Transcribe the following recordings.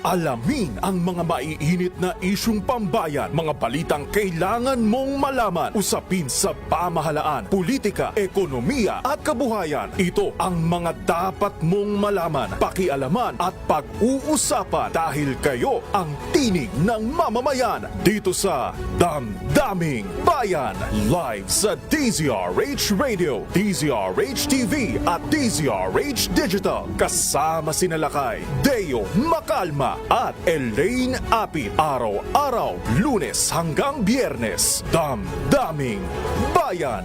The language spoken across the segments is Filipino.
Alamin ang mga maiinit na isyung pambayan, mga balitang kailangan mong malaman, usapin sa pamahalaan, politika, ekonomiya at kabuhayan. Ito ang mga dapat mong malaman, pakialaman at pag-uusapan dahil kayo ang tinig ng mamamayan dito sa Damdaming Bayan. Live sa DZRH Radio, DZRH TV at DZRH Digital. Kasama sina Lakay, Deo Macalma at Elaine Apit. Araw-araw, Lunes hanggang Biyernes. Damdaming Bayan.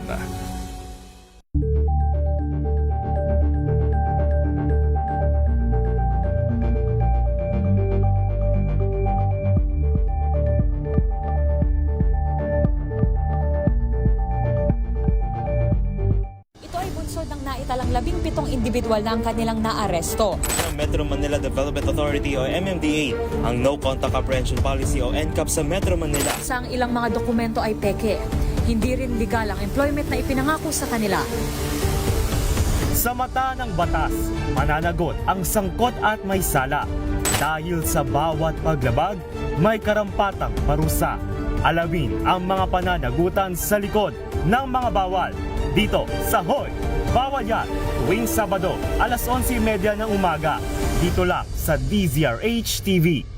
Naitalang 17 individual na ang kanilang naaresto. Metro Manila Development Authority o MMDA ang No Contact Apprehension Policy o NCAP sa Metro Manila. Sa ang ilang mga dokumento ay peke. Hindi rin legal ang employment na ipinangako sa kanila. Sa mata ng batas, mananagot ang sangkot at may sala. Dahil sa bawat paglabag, may karampatang parusa. Alamin ang mga pananagutan sa likod ng mga bawal. Dito sa Hoy! Bawal Yan, tuwing Sabado, alas 11:30 ng umaga. Dito lang sa DZRH TV.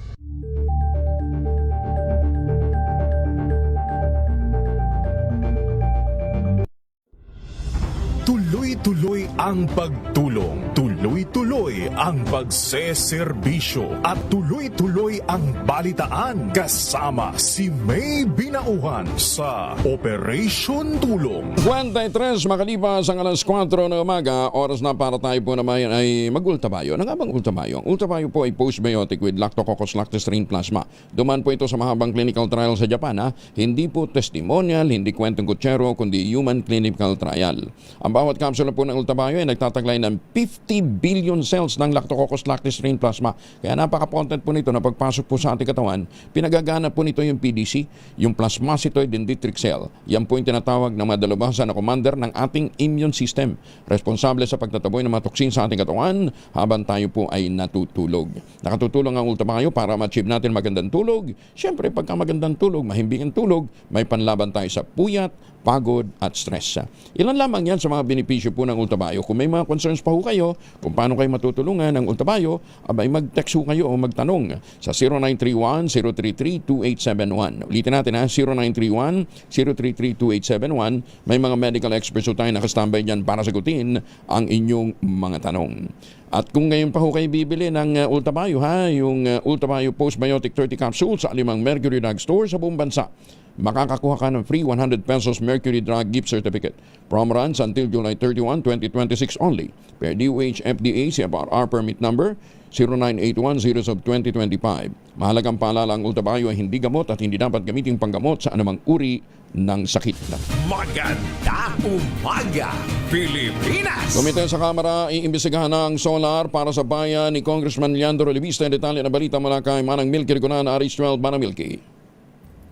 Tuloy-tuloy ang pagtulong, tuloy-tuloy ang pagseserbisyo at tuloy-tuloy ang balitaan kasama si May Binauhan sa Operation Tulong. 23 makalipas ang alas 4 ng umaga, oras na para tayo po naman ay mag-ultabayo. Ano nga bang ultabayo? Ang ultabayo po ay postbiotic with Lactococcus lactostream plasma. Duman po ito sa mahabang clinical trial sa Japan. Hindi po testimonial, hindi kwentong kutsero, kundi human clinical trial. Ang bawat kapsula po ng ultabayo ay nagtataglay ng 50 billion cells ng Lactococcus lactostream plasma. Kaya napaka-content po nito na pagpasok po sa ating katawan, pinagagana po nito yung PDC, yung plasmacytoid dendritic cell. Yan po yung tinatawag na madalubhasa na commander ng ating immune system. Responsable sa pagtataboy ng mga toksin sa ating katawan habang tayo po ay natutulog. Nakatutulong ang ultabayo para ma-achieve natin magandang tulog. Siyempre, pagka magandang tulog, mahimbing ang tulog, may panlaban tayo sa puyat, pagod at stress. Ilan lamang yan sa mga benepisyo po ng ultabayo. Kung may mga concerns pa ho kayo kung paano kayo matutulungan ng ultabayo, abay mag-text ho kayo o magtanong sa 0931-033-2871. Ulitin natin ha, 0931-033-2871. May mga medical experts ho tayo nakastambay dyan para sagutin ang inyong mga tanong. At kung ngayon pa ho kayo bibili ng ultabayo ha, yung ultabayo postbiotic 30 capsules sa 5 Mercury Drug Store sa buong bansa, makakakuha ka ng free 100 pesos Mercury Drug Gift Certificate. Prom runs until July 31, 2026 only. Per DOH FDA CFR permit number 0981-0/2025. Mahalagang paalala, ang ultabayo ay hindi gamot at hindi dapat gamitin panggamot sa anumang uri ng sakit. Maganda umaga, Pilipinas! Komite sa Kamara, iimbestigahan ng solar para sa bayan ni Congressman Leandro Levista. Detalye na balita mula kay Manang Milky Riconan, Aris 12, Manang Milky.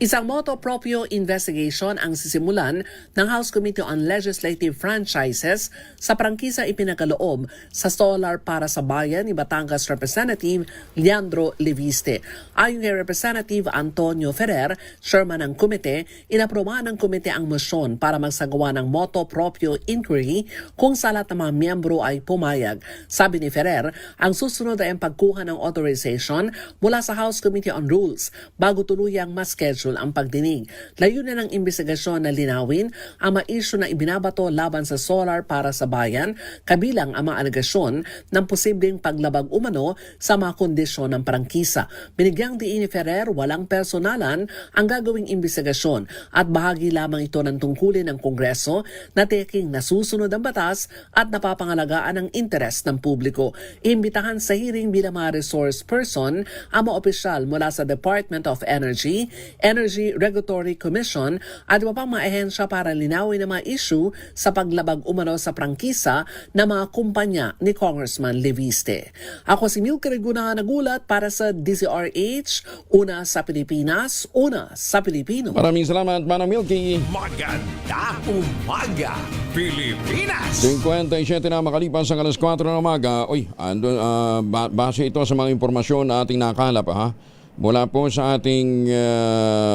Isang motu proprio investigation ang sisimulan ng House Committee on Legislative Franchises sa prangkisa ipinakaloob sa solar para sa bayan ni Batangas Representative Leandro Leviste. Ayon kay Representative Antonio Ferrer, chairman ng komite, inaprobahan ng komite ang motion para magsagawa ng motu proprio inquiry kung sa lahat ng mga miyembro ay pumayag. Sabi ni Ferrer, ang susunod ay ang pagkuha ng authorization mula sa House Committee on Rules bago tuluyang ma-schedule ang pagdinig. Layunin ng imbestigasyon na linawin ang mga isyu na ibinabato laban sa solar para sa bayan, kabilang ang mga alegasyon ng posibleng paglabag umano sa mga kondisyon ng prangkisa. Binigyang diin ni Ferrer, walang personalan ang gagawing imbestigasyon at bahagi lamang ito ng tungkulin ng Kongreso na tiyaking nasusunod ang batas at napapangalagaan ang interes ng publiko. Imbitahan sa hearing bilang mga resource person ang mga opisyal mula sa Department of Energy Energy Regulatory Commission at iba pang mga ahensya para linawin ang mga issue sa paglabag umano sa prangkisa ng mga kumpanya ni Congressman Leviste. Ako si Milky Reguna nagulat para sa DZRH, una sa Pilipinas, una sa Pilipino. Maraming salamat, Manang Milky. Maganda umaga, Pilipinas! 57 na makalipas sa alas 4 ng umaga. Base ito sa mga impormasyon na ating nakalap mula po sa ating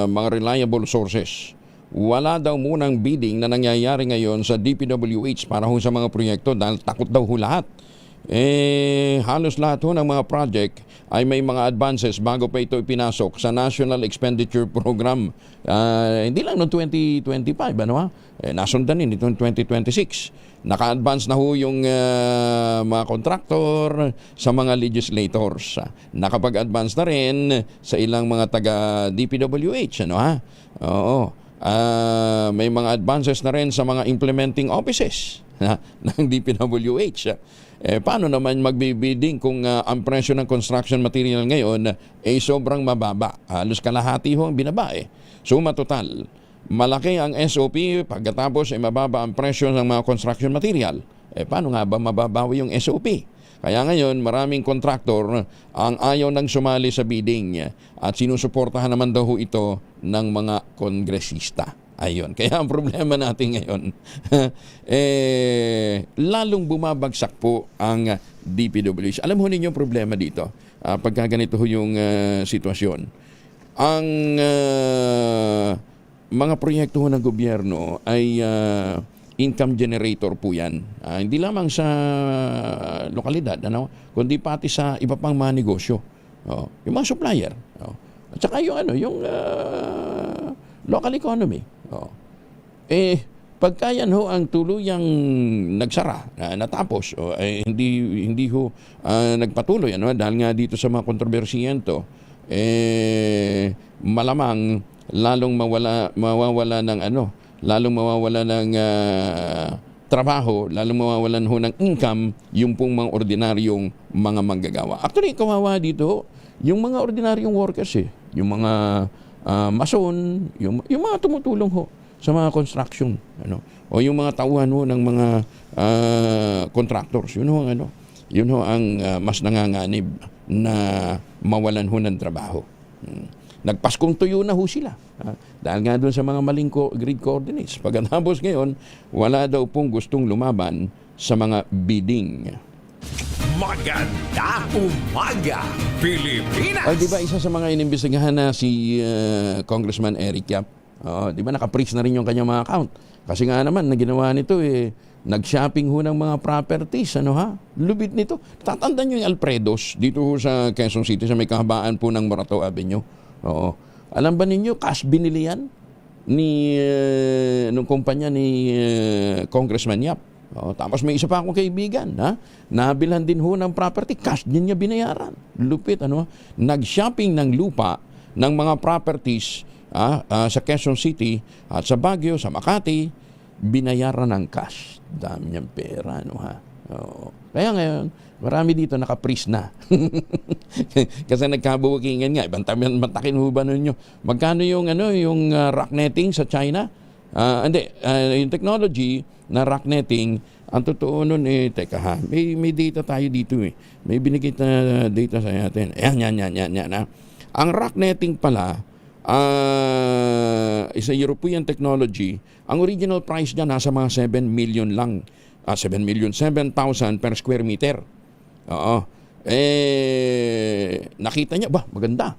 mga reliable sources. Wala daw munang bidding na nangyayari ngayon sa DPWH para sa mga proyekto dahil takot daw lahat. Halos lahat ng mga project ay may mga advances bago pa ito ipinasok sa National Expenditure Program. Hindi lang noong 2025, nasundan din itong 2026. Naka-advance na yung mga kontraktor sa mga legislators. Nakapag-advance na rin sa ilang mga taga-DPWH. Oo. May mga advances na rin sa mga implementing offices ng DPWH. Paano naman magbibidding kung ang presyo ng construction material ngayon ay sobrang mababa? Halos kalahati ang binaba So matotal, malaki ang SOP pagkatapos ay mababa ang presyo ng mga construction material. Paano nga ba mababawi yung SOP? Kaya ngayon maraming kontraktor ang ayaw nang sumali sa bidding at sinusuportahan naman daw ito ng mga kongresista. Ayun. Kaya ang problema natin ngayon, lalong bumabagsak po ang DPWH. Alam ho ninyo yung problema dito, pagka ganito yung sitwasyon. Ang mga proyekto ng gobyerno ay income generator po yan. Hindi lamang sa lokalidad, kundi pati sa iba pang mga negosyo. Yung mga supplier. At saka yung local economy. Pagka yan ang tuluyang nagsara, natapos, hindi ho nagpatuloy, dahil nga dito sa mga kontrobersiyan to, malamang lalong mawawala ng trabaho, lalong mawawalan ho ng income yung pong mga ordinaryong mga manggagawa. Actually, kawawa dito yung mga ordinaryong workers yung mga mason, yung mga tumutulong ho sa mga construction, o yung mga tauhan ho ng mga contractors. Yun ho ang mas nanganganib na mawalan ho ng trabaho. Nagpaskong tuyo na ho sila. Dahil nga doon sa mga maling grid coordinates. Pagkatapos ngayon, wala daw pong gustong lumaban sa mga bidding. Maganda umaga, Pilipinas! Di ba isa sa mga inimbestigahan na si Congressman Eric Yap? Di ba naka-freeze na rin yung kanyang mga account? Kasi nga naman, na ginawa nito nag-shopping ho ng mga properties. Lubid nito. Tatandaan nyo yung Alfredos dito ho sa Quezon City sa may kahabaan po ng Morato Avenue. Alam ba ninyo, cash binili yan nung kumpanya ni Congressman Yap. Tapos may isa pa akong kaibigan, nabilhan din ho ng property, cash din niya binayaran. Lupit, nag-shopping ng lupa ng mga properties sa Quezon City at sa Baguio, sa Makati, binayaran ng cash. Dami niyang pera, Kaya ngayon, marami dito naka-freeze na. Kasi nagkabukingan nga, ibang matakin ho ba ninyo? Magkano yung rock netting sa China? Yung technology na rock netting, ang totoo nun teka may data tayo dito May binigay na data sa atin. Yan. Ang rock netting pala, is a European technology. Ang original price niya nasa mga 7 million lang. 7,007,000 per square meter. Nakita niya, maganda.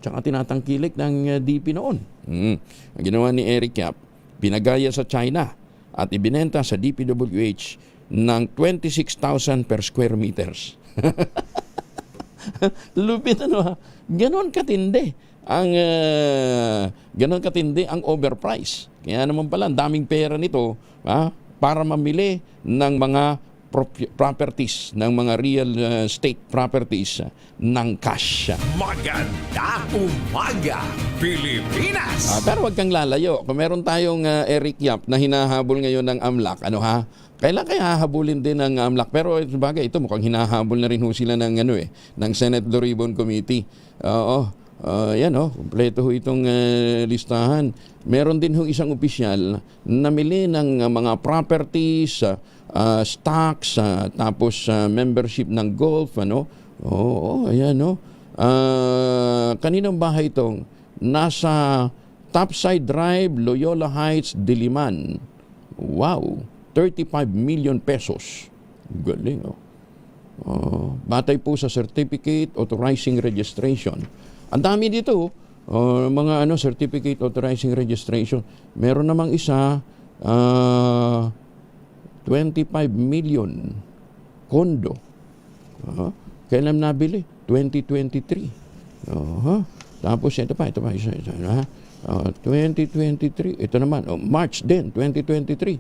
Tsaka tinatangkilik ng DP noon. Ang ginawa ni Eric Yap, pinagaya sa China at ibinenta sa DPWH ng 26,000 per square meters. Lupit ganon katindi ang overprice. Kaya naman pala ang daming pera nito para mamili ng mga properties, ng mga real estate properties ng cash. Maganda umaga, Pilipinas! Pero wag kang lalayo. Kung meron tayong Eric Yap na hinahabol ngayon ng AMLAC, kailan kaya hahabulin din ng AMLAC? Pero bagay ito mukhang hinahabol na rin ho sila ng ng Senate Blue Ribbon Committee. Yan kumpleto ho itong listahan. Meron din ho isang opisyal na namili ng mga properties, stocks, tapos membership ng golf, Oo, ayan, kaninong bahay itong? Nasa Topside Drive, Loyola Heights, Diliman. Wow, 35 million pesos. Galing, batay po sa certificate authorizing registration. Ang dami dito, mga certificate authorizing registration. Meron namang isa, 25 million kondo. Kailan nabili? 2023. Tapos ito pa, isa. 2023. Ito naman, March din, 2023.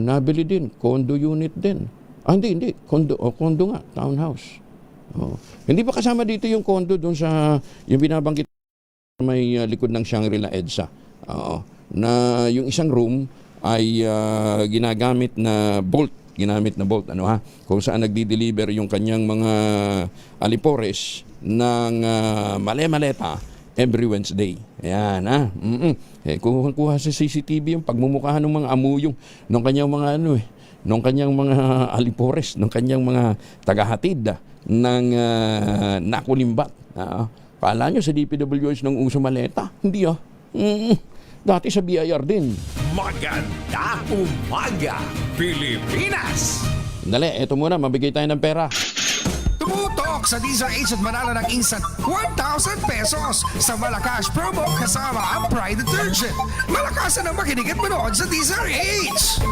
Nabili din, condo unit din. Hindi. Condo nga, townhouse. Hindi pa kasama dito yung condo doon sa, yung binabanggit may likod ng Shangri-La EDSA. Na yung isang room ay ginamit na bolt, kung saan nagdi-deliver yung kanyang mga alipores ng male-maleta every Wednesday. Ayan, kuha sa CCTV yung pagmumukha ng mga amuyong ng kanyang mga nung kanyang mga alipores, ng kanyang mga tagahatid ng nakulimbat. Paala nyo sa DPWH ng uso maleta? Hindi dati sa BIR din. Maganda umaga, Pilipinas! Dali, eto muna, mabigay tayo ng pera. Tumutok sa DZRH at manalo ng instant 1,000 pesos sa Malakas promo kasama ang Pride Detergent. Malakasan ang makinig at manood sa DZRH!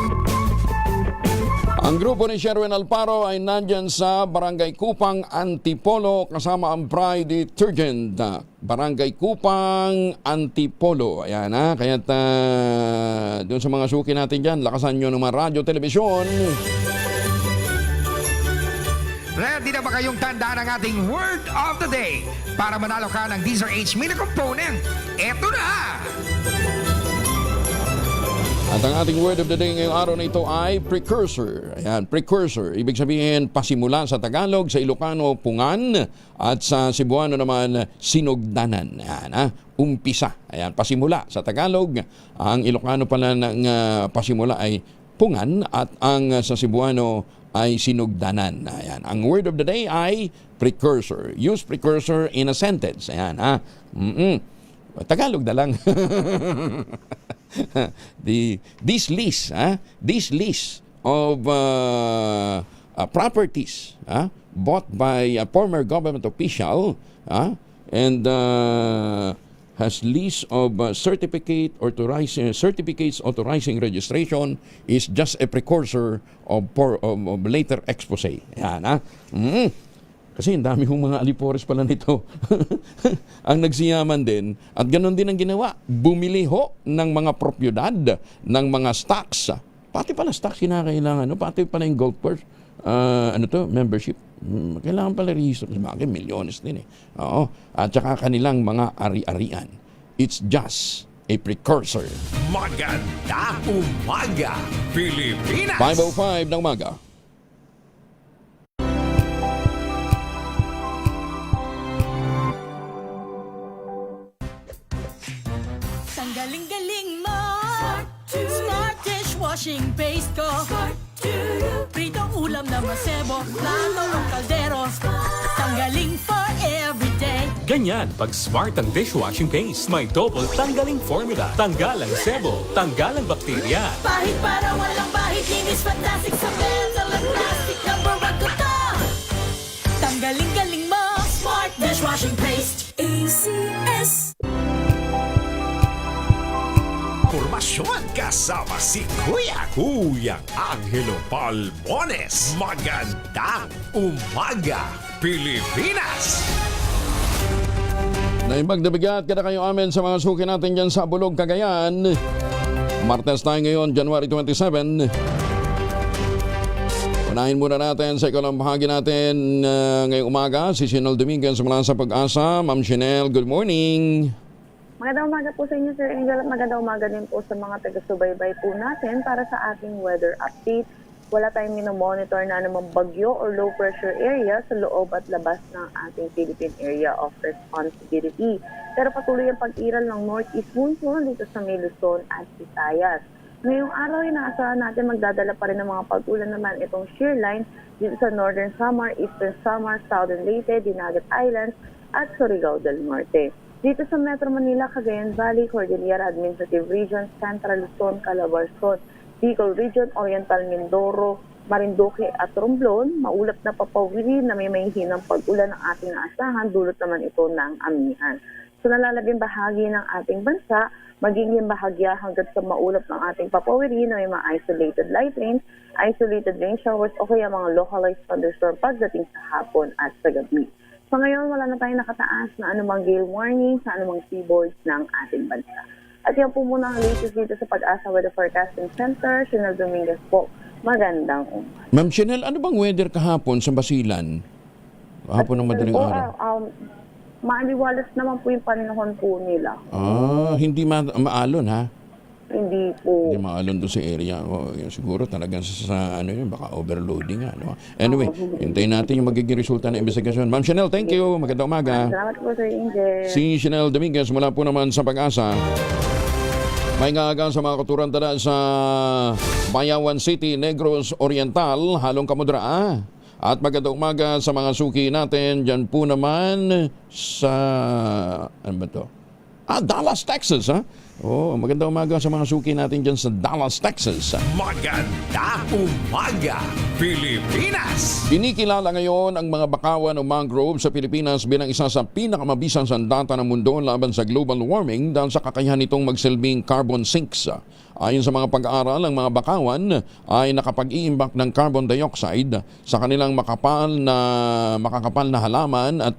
Ang grupo ni Sherwin Alparo ay nandyan sa Barangay Kupang, Antipolo kasama ang Pride Detergent. Barangay Kupang, Antipolo. Ayan kaya't doon sa mga suki natin dyan, lakasan nyo ng mga radyo, telebisyon. Ready na ba kayong tandaan ang ating word of the day para manalo ka ng DZRH mini component? Eto na! At ang ating word of the day ngayong araw na ito ay precursor. Ayan, precursor. Ibig sabihin, pasimula sa Tagalog, sa Ilocano, pungan, at sa Cebuano naman, sinugdanan. Ayan, umpisa. Ayan, pasimula sa Tagalog. Ang Ilocano pala ng pasimula ay pungan, at ang sa Cebuano ay sinugdanan. Ayan, ang word of the day ay precursor. Use precursor in a sentence. Ayan, Tagalog na lang. This list of properties bought by a former government official and has list of certificates authorizing registration is just a precursor of later expose. Yan, Kasi ang dami hong mga alipores pala nito ang nagsiyaman din. At ganoon din ang ginawa. Bumili ho ng mga propiedad, ng mga stocks. Pati pala stocks kinakailangan. Pati pala yung golf course. Membership. Kailangan pala rehisto. Bakit? Milyones din Oo. At saka kanilang mga ari-arian. It's just a precursor. Maganda umaga, Pilipinas! 5:05 ng umaga. Ang galing-galing mo, Smart dishwashing paste ko, pritong ulam na masebo, plato o kaldero, tanggaling for everyday. Ganyan pag Smart ang dishwashing paste. May double tanggaling formula. Tanggal ang sebo, tanggal ang bakterya. Pahit para walang bahid, linis fantastic sa metal at plastic, number one ko to. Tanggaling-galing mo, Smart dishwashing paste. ACS. Formasyon kasama si Kuyang Angelo Palmones. Magandang umaga, Pilipinas! Naibag na bigat kada kayo amin sa mga suki natin dyan sa Bulog, Cagayan. Martes tayo ngayon, January 27. Unahin muna natin sa ikaw lang bahagi natin ngayong umaga. Si Shinel Dominguez mula sa Pag-asa. Ma'am Shinel, good morning. Magandang umaga po sa inyo, Sir Angel, at magandang umaga din po sa mga taga-subaybay po natin para sa ating weather update. wala tayong minomonitor na anumang bagyo or low pressure area sa loob at labas ng ating Philippine Area of Responsibility. Pero patuloy ang pag-iral ng northeast monsoon dito sa may Luzon at Visayas. Ngayong araw ay naasahan natin magdadala pa rin ng mga pag-ulan naman itong shear line dito sa Northern Samar, Eastern Samar, Southern Leyte, Dinagat Islands at Surigao del Norte. Dito sa Metro Manila, Cagayan Valley, Cordillera Administrative Region, Central Luzon, Calabarzon, Bicol Region, Oriental Mindoro, Marinduque at Romblon, maulap na papawiri na may mahihinang pag-ulan ng ating naasahan, dulot naman ito ng amihan. So nalalabing bahagi ng ating bansa, magiging bahagya hanggang sa maulap ng ating papawiri na may mga isolated light rain, isolated rain showers o kaya mga localized thunderstorm pagdating sa hapon at sa gabi. So ngayon wala na tayong nakataas na anumang gale warning sa anumang seaboards ng ating bansa. At yan po muna ang latest dito sa Pag-asa Weather Forecasting Center. Chanel Dominguez po. Magandang umaga. Ma'am Chanel, ano bang weather kahapon sa Basilan? Kahapon ng madaling araw. Maaliwalas naman po yung panahon po nila. Hindi maalon ha? Hindi po. Hindi maalon doon sa area. Yun, siguro talagang sa ano yun, baka overloading nga. No? Anyway, hintayin natin yung magiging resulta ng investigasyon. Ma'am Chanel, thank you. Magandang umaga. Salamat po, Sir Angel. Si Chanel Dominguez mula po naman sa Pag-asa. May ngaga sa mga kuturan tada sa Bayawan City, Negros Oriental, halong Kamudra. At magandang umaga sa mga suki natin dyan po naman sa, ano ba to? Dallas, Texas, ha? Magandang umaga sa mga suki natin dyan sa Dallas, Texas. Maganda umaga, Pilipinas! Kinikilala ngayon ang mga bakawan o mangrove sa Pilipinas bilang isa sa pinakamabisang sandata ng mundo laban sa global warming dahil sa kakayahan nitong magsilbing carbon sinks. Ayon sa mga pag-aaral, ang mga bakawan ay nakapag-iimbak ng carbon dioxide sa kanilang makakapal na halaman at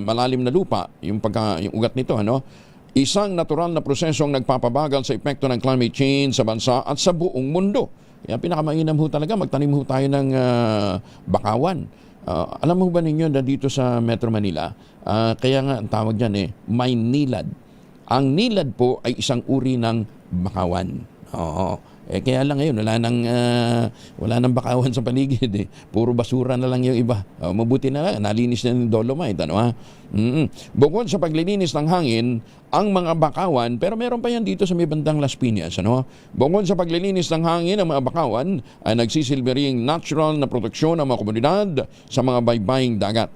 malalim na lupa, yung ugat nito, ano? Isang natural na prosesong nagpapabagal sa epekto ng climate change sa bansa at sa buong mundo. Kaya pinakamainam ho talaga, magtanim ho tayo ng bakawan. Alam mo ba ninyo na dito sa Metro Manila, kaya nga ang tawag dyan may nilad. Ang nilad po ay isang uri ng bakawan. Kaya lang ngayon, wala nang bakawan sa paligid. Puro basura na lang yung iba. Mabuti na lang, nalinis na yung Dolomite. Bukod sa paglilinis ng hangin, ang mga bakawan, pero meron pa yan dito sa may bandang Las Piñas. Bukod sa paglilinis ng hangin, ang mga bakawan ay nagsisilbi ring natural na proteksyon ng mga komunidad sa mga baybaying dagat.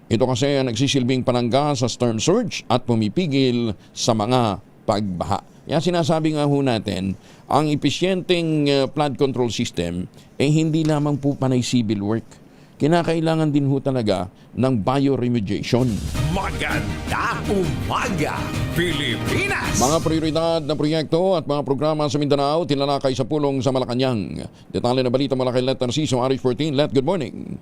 Ito kasi ang nagsisilbing panangga sa storm surge at pumipigil sa mga pagbaha. Yan sinasabi nga ho natin, ang episyenteng flood control system hindi lamang po panay civil work. Kinakailangan din ho talaga ng bioremediation. Maganda umaga, Pilipinas! Mga prioridad na proyekto at mga programa sa Mindanao tinalakay sa pulong sa Malacanang. Detalye na balita mula kay Let Narciso, RH14. Let, good morning.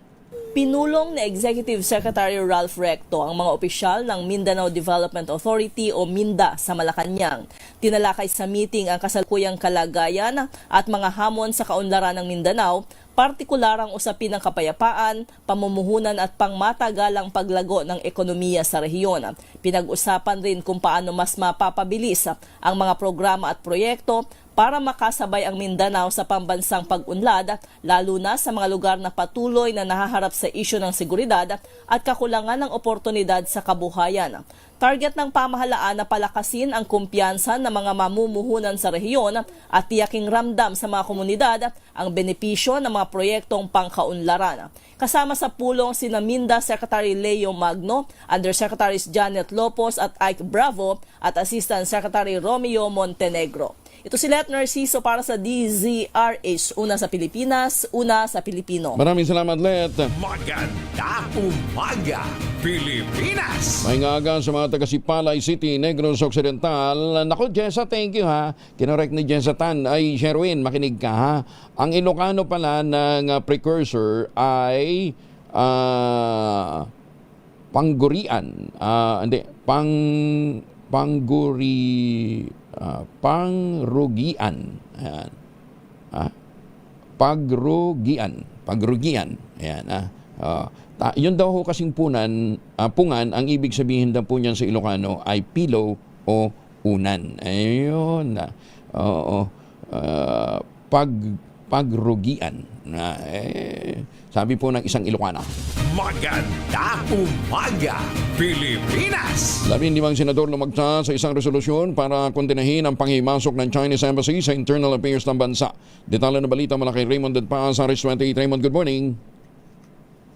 Pinulong na Executive Secretary Ralph Recto ang mga opisyal ng Mindanao Development Authority o MINDA sa Malacanang. Tinalakay sa meeting ang kasalukuyang kalagayan at mga hamon sa kaunlaran ng Mindanao, partikular ang usapin ng kapayapaan, pamumuhunan at pangmatagalang paglago ng ekonomiya sa rehiyon. Pinag-usapan rin kung paano mas mapapabilis ang mga programa at proyekto para makasabay ang Mindanao sa pambansang pag-unlad, lalo na sa mga lugar na patuloy na nahaharap sa isyu ng seguridad at kakulangan ng oportunidad sa kabuhayan. Target ng pamahalaan na palakasin ang kumpiyansa ng mga mamumuhunan sa rehiyon at tiyaking ramdam sa mga komunidad ang benepisyo ng mga proyektong pangkaunlaran. Kasama sa pulong sina MINDA Secretary Leo Magno, Undersecretaries Janet Lopos at Ike Bravo at Assistant Secretary Romeo Montenegro. Ito si Let Narciso para sa DZRH. Una sa Pilipinas, una sa Pilipino. Maraming salamat, Let. Maganda umaga, Pilipinas! May ngaga sa mga taga-Sipalay City, Negros Occidental. Naku, Jessa, thank you ha. Kinorek ni Jessa Tan. Ay, Sherwin, makinig ka ha. Ang Ilocano pala ng precursor ay panggurian. Pangrugian. Ayan. Pagrugian. Ayan. Yun daw ho kasing pungan, ang ibig sabihin daw po niyan sa Ilocano ay pillow o unan. Ayun. pagrugian. Sabi po ng isang Ilocana. Maganda umaga, Pilipinas! 15 senador lumagta sa isang resolusyon para kontinuhin ang panghimasok ng Chinese Embassy sa internal affairs ng bansa. Detalye na balita mula kay Raymond Dadpa sa RS28. Raymond, good morning.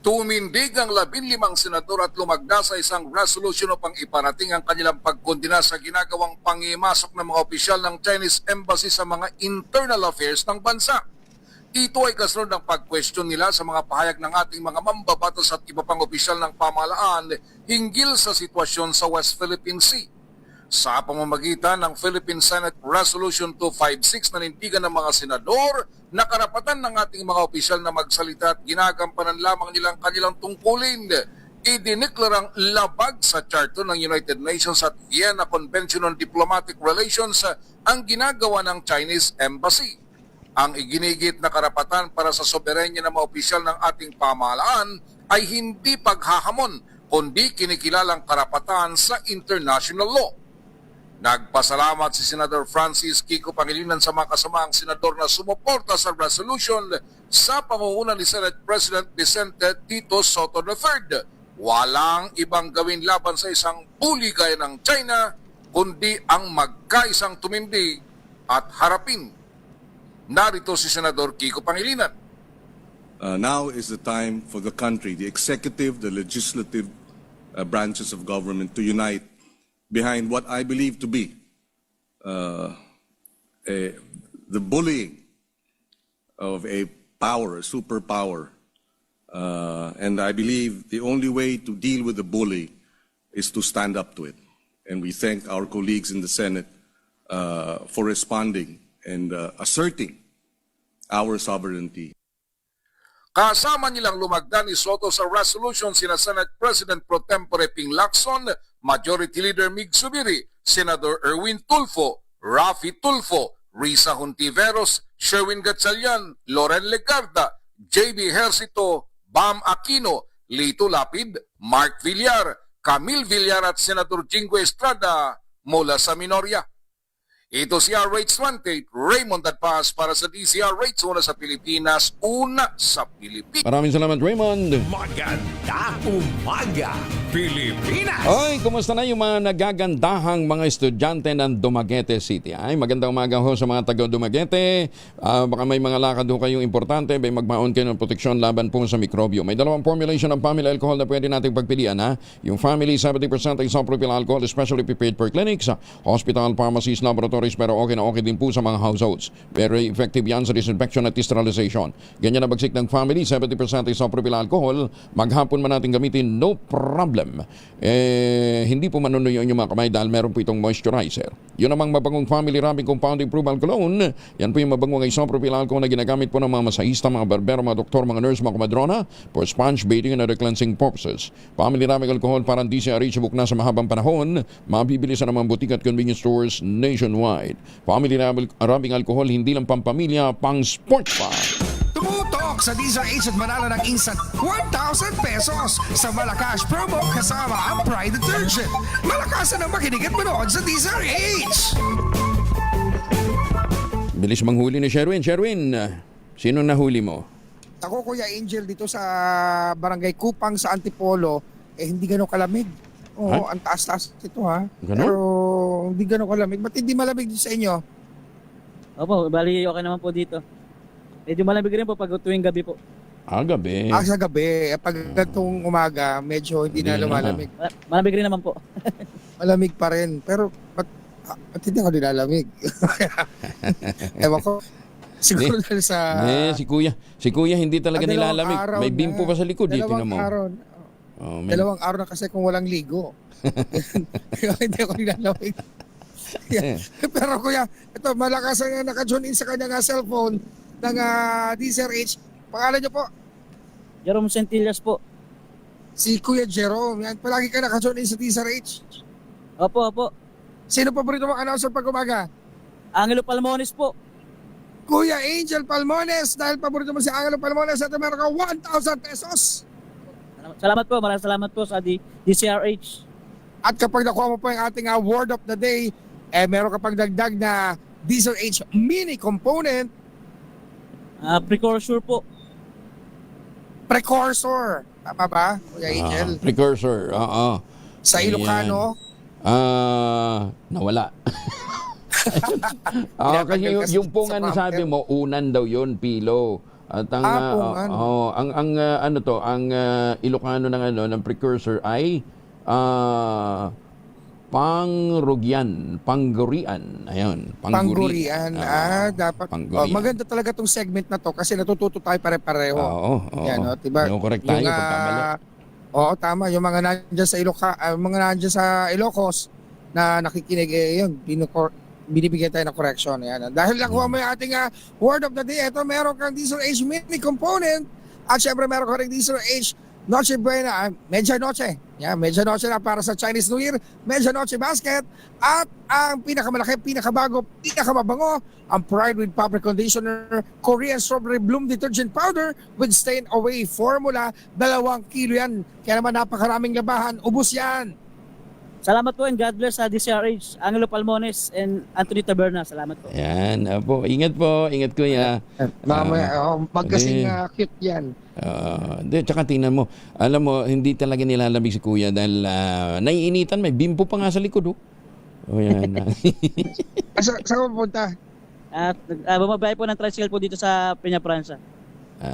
Tumindig ang 15 senador at lumagda sa isang resolution upang iparating ang kanilang pagkondina sa ginagawang panghimasok ng mga opisyal ng Chinese Embassy sa mga internal affairs ng bansa. Ito ay kasunod ng pag-question nila sa mga pahayag ng ating mga mambabatas at iba pang opisyal ng pamahalaan hinggil sa sitwasyon sa West Philippine Sea. Sa pamamagitan ng Philippine Senate Resolution 256 na nindigan ng mga senador na karapatan ng ating mga opisyal na magsalita at ginagampanan lamang nilang kanilang tungkulin, idineklarang labag sa Charter ng United Nations at Vienna Convention on Diplomatic Relations ang ginagawa ng Chinese Embassy. Ang iginigit na karapatan para sa soberenya ng mga opisyal ng ating pamahalaan ay hindi paghahamon, kundi kinikilalang karapatan sa international law. Nagpasalamat si Senator Francis Kiko Pangilinan sa mga kasamaang senador na sumuporta sa resolution sa pangunguna ni Senate President Vicente Tito Soto III. Walang ibang gawin laban sa isang bully gaya ng China, kundi ang magkaisang tumindi at harapin. Narito si Senador Kiko Pangilinan. Now is the time for the country, the executive, the legislative branches of government to unite behind what I believe to be the bullying of a power, a superpower. And I believe the only way to deal with the bully is to stand up to it. And we thank our colleagues in the Senate for responding and asserting our sovereignty. Kasama nilang lumagda ni Soto sa resolution sina Senate President Pro Tempore Ping Lacson, Majority Leader Mig Zubiri, Senator Erwin Tulfo, Rafi Tulfo, Risa Hontiveros, Sherwin Gatchalian, Loren Legarda, JB Hercito, Bam Aquino, Lito Lapid, Mark Villar, Camille Villar at Senator Jingo Estrada mula sa Minoria. Ito si RH28, Raymond Dadpas para sa DCRH, una sa Pilipinas, una sa Pilipinas. Maraming salamat, Raymond. Maganda umaga, Pilipinas! Oy, kumusta na yung mga nagagandahang mga estudyante ng Dumaguete City? Ay, magandang umaga ho sa mga taga Dumaguete. Baka may mga lakad ho kayong importante, may magmaon kayo ng proteksyon laban po sa mikrobyo. May dalawang formulation ng family alcohol na pwede nating pagpilian. Yung family 70% isopropyl alcohol, especially prepared for clinics, hospital, pharmacies, laboratories, pero okay na okay din po sa mga households. Very effective yan sa disinfection at sterilization. Ganyan na bagsik ng family, 70% isopropyl alcohol, maghapon man natin gamitin, no problem. Hindi po manunuyo yung mga kamay dahil meron po itong moisturizer. Yun namang mabangong family rubbing compound improvement cologne, yan po yung mabangong isopropyl alcohol na ginagamit po ng mga masahista, mga barbero, mga doktor, mga nurse, mga kumadrona for sponge bathing and other cleansing purposes. Family rubbing alcohol parang DCRH book na sa mahabang panahon, mabibili sa namang butik at convenience stores nationwide. Family rubbing alcohol, hindi lang pampamilya, pang sport pa. Tumutok sa DZRH at manalo ng instant 1,000 pesos sa Malakas promo kasama ang Pride Detergent. Malakasan ang makinig at manood sa DZRH! Bilis manghuli ni Sherwin. Sherwin, sino nahuli mo? Ako, Kuya Angel, dito sa Barangay Kupang sa Antipolo, hindi ganun kalamig. Oo, ang taas-taas ito ha. Ganun? Pero hindi ganun kalamig. Ba't hindi malamig dito sa inyo? Opo, bali okay naman po dito. Medyo malamig rin po pag tuwing gabi po. Gabi. Sa gabi. Pag itong umaga, medyo hindi na lumalamig. Malamig rin naman po. Malamig pa rin. Pero ba't hindi ako nilalamig? Ewan ko. Siguro dahil sa... si Kuya hindi talaga nilalamig. May bimpo pa sa likod. Dalawang araw. Dalawang araw na kasi kung walang ligo. Hindi ako nilalamig. Pero Kuya, ito malakas na naka-tune in sa kanyang cellphone ng DZRH. Pangalan niyo po? Jerome Centillas po. Si Kuya Jerome. Yan, palagi ka naka-tune in sa DZRH. Opo. Sino paborito mong announcer pag umaga? Angelo Palmones po. Kuya Angel Palmones. Dahil paborito mo si Angelo Palmones, ito meron ka 1,000 pesos. Salamat po. Maraming salamat po sa DCRH. At kapag nakuha mo po yung ating word of the day, meron ka pang dagdag na DZRH mini component. Precursor po. Precursor. Tama ba, Kuya Angel? Precursor, oo. Sa Ilocano? Nawala. Kasi yung pong sabi mo, unan daw yun, Pilo. At ang ang Ilocano ng precursor ay pangrugyan, panggurian. Ayun, Panggurian. Dapat. Panggurian. Maganda talaga tong segment na to kasi natututo tayo pare-pareho. Oo. Yan, diba? Correct tayo pag kamali. Oo, tama. Yung mga nandiyan sa Ilocos na nakikinig, yun, binibigyan tayo ng correction. Yan. Dahil nakuha mo yung ating word of the day, ito meron kang Diesel H mini component at syempre meron ka rin Diesel H Noche Buena, Medianoche. Yan, Medianoche na para sa Chinese New Year, Medianoche basket at ang pinakamalaki, pinakabago, pinakamabango, ang Pride with Fabric Conditioner, Korean Strawberry Bloom Detergent Powder with Stain Away Formula, 2 kilo yan. Kaya naman napakaraming labahan, ubos yan. Salamat po and God bless sa DCRH, Angelo Palmones and Anthony Taberna. Salamat po. Yan, po. Ingat po. Ingat, Kuya. Magkasing cute yan. Tsaka tingnan mo, alam mo, hindi talaga nilalamig si Kuya dahil naiinitan, may bimpo pa nga sa likod. Yan. Saan ka pupunta? Bumabay po ng tricycle po dito sa Peña Francia.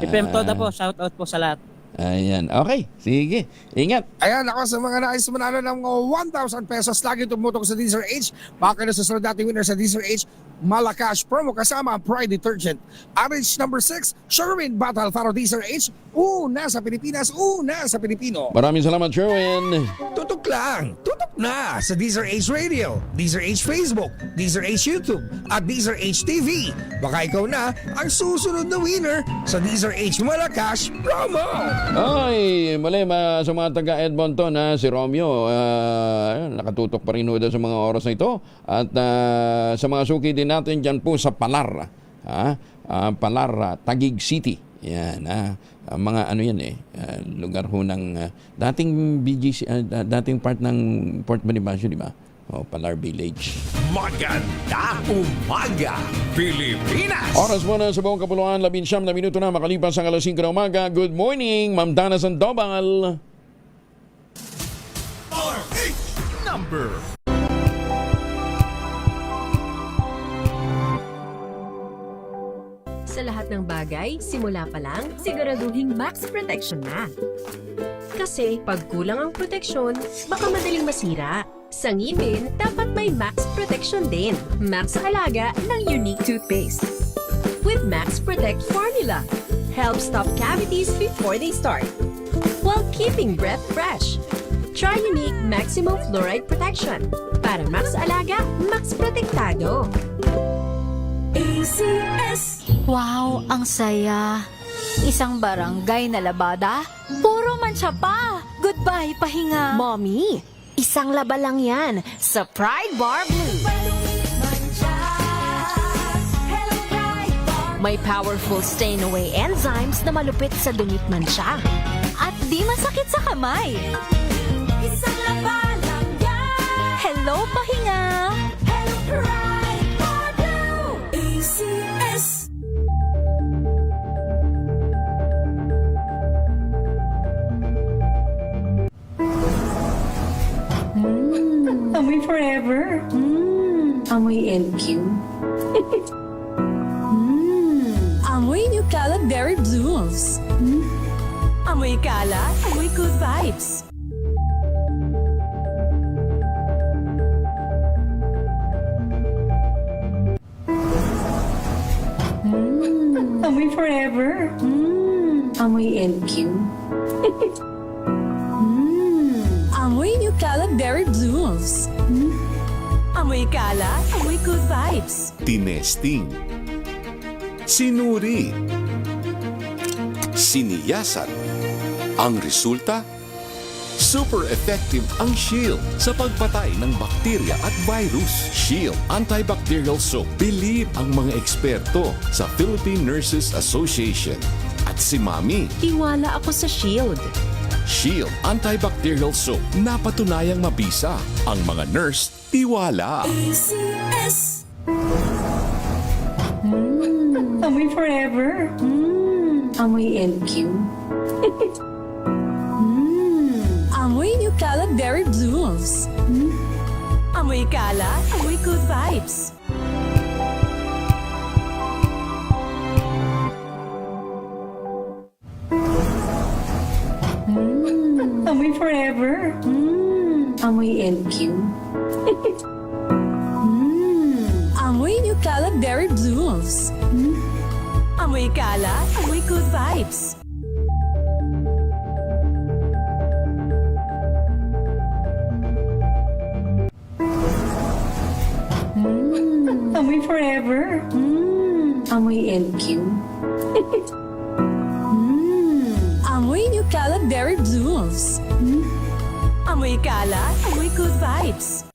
FM Toda po, shout out po sa lahat. Ayan. Okay. Sige. Ingat. Ayan, ako sa mga nais manalo ng 1,000 pesos, lagi tumutok sa Diesel H. Baka na sa dating winner sa Diesel H, Malacash promo kasama ang Pride Detergent. RH number 6, Sherwin Battle Faro Diesel H, una sa Pilipinas, una sa Pilipino. Maraming salamat, Sherwin. Tutok lang, tutok na sa Diesel H Radio, Diesel H Facebook, Diesel H YouTube, at Diesel H TV. Baka ikaw na ang susunod na winner sa Diesel H Malacash promo. Ay, mali sa mga taga Edmonton, si Romeo, nakatutok pa rin sa mga oras na ito. At sa mga suki din natin dyan po sa Palar, Palar, Taguig City. Yan, mga lugar ho ng dating BGC, dating part ng Port Bonifacio, di ba? Palar Village. Magandang umaga, Pilipinas! Oras mo na sa buong kapuluan, 19 na minuto na makalipas ang alas 5 na umaga. Good morning, Ma'am Dana Sandoval. RH number. Sa lahat ng bagay, simula pa lang, siguraduhing max protection na. Kasi pag kulang ang proteksyon, baka madaling masira. Sa ngipin, dapat may Max Protection din. Max sa alaga ng Unique Toothpaste. With Max Protect Formula, help stop cavities before they start, while keeping breath fresh. Try Unique Maximum Fluoride Protection. Para Max alaga, Max Protektado. ACS. Wow, ang saya. Isang barangay na labada, puro mancha pa. Goodbye, pahinga. Mommy, isang laba lang yan sa Pride Bar Blue. May powerful stain-away enzymes na malupit sa dumit mancha. At di masakit sa kamay. Isang laba lang yan. Hello, pahinga. Hello, Pride Bar Blue. ACS. Amoy forever. Amoy LQ. Amoy New Cala Berry Blooms. Amoy Cala, amoy good vibes. Amoy forever. Amoy LQ. Amoy New Cala Berry Blooms. Amoy Cala, amoy good vibes. Tinesting, sinuri, siniyasan. Ang resulta? Super effective ang Shield sa pagpatay ng bakterya at virus. Shield Antibacterial Soap. Believe ang mga eksperto sa Philippine Nurses Association. At si Mami. Tiwala ako sa Shield. Shield Antibacterial Soap. Napatunayang mabisa. Ang mga nurse, tiwala. ACS. Amoy forever. Amoy LQ. Amoy New Kalat Berry Blooms. Amoy kalat, amoy good vibes. Amoy forever. Amoy LQ. Amoy New Kalat Berry Blooms. Amoy kalat, amoy good vibes. Amoy forever. Amoy LQ. Amoy New Kalat Berry Blooms. Amoy kalat, amoy good vibes.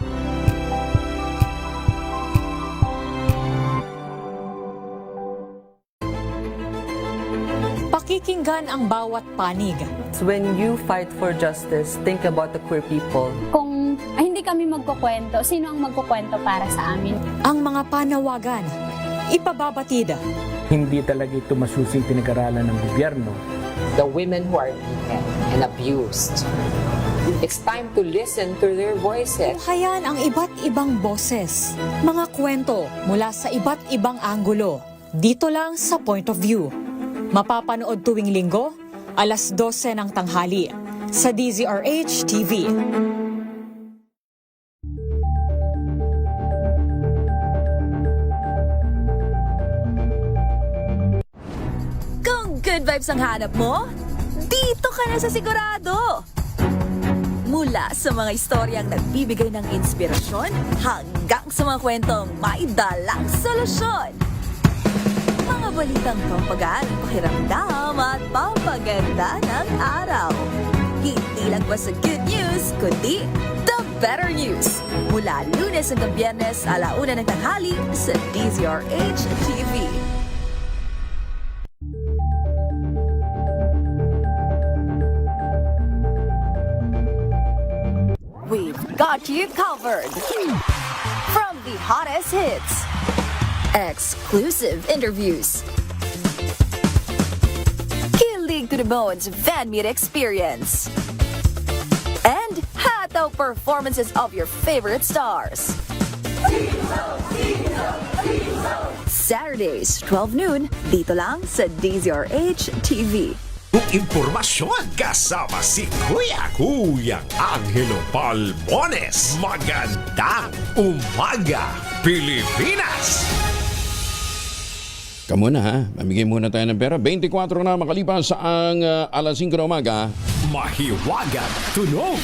Pakikinggan ang bawat panig. When you fight for justice, think about the queer people. Kung hindi kami magkukwento, sino ang magkukwento para sa amin? Ang mga panawagan, ipababatid. Hindi talaga ito masusing pinag-aralan ng gobyerno. The women who are beaten and abused. It's time to listen to their voices. Tunghayan ang iba't ibang boses. Mga kwento mula sa iba't ibang anggulo. Dito lang sa Point of View. Mapapanood tuwing linggo, alas 12 ng tanghali sa DZRH TV. Kung good vibes ang hanap mo, dito ka na sa sigurado! Mula sa mga istoryang nagbibigay ng inspirasyon hanggang sa mga kwentong may dalang solusyon. Mga balitang pampagaan, pakiramdam at pampaganda ng araw. Hindi lang ba sa good news, kundi the better news. Mula Lunes hanggang Biyernes, 1:00 ng tanghali sa DZRH TV. We've got you covered. From the hottest hits, exclusive interviews, kilig to the bones fan meet experience, and hataw performances of your favorite stars. Saturdays, 12 noon, dito lang sa DZRH TV. Impormasyon kasama si Kuya Angelo Palmones. Magandang umaga, Pilipinas! Kamu na ha, mamigay muna tayo ng pera. 24 na makalipas sa ang alas 5 na umaga. Mahiwagang tunog!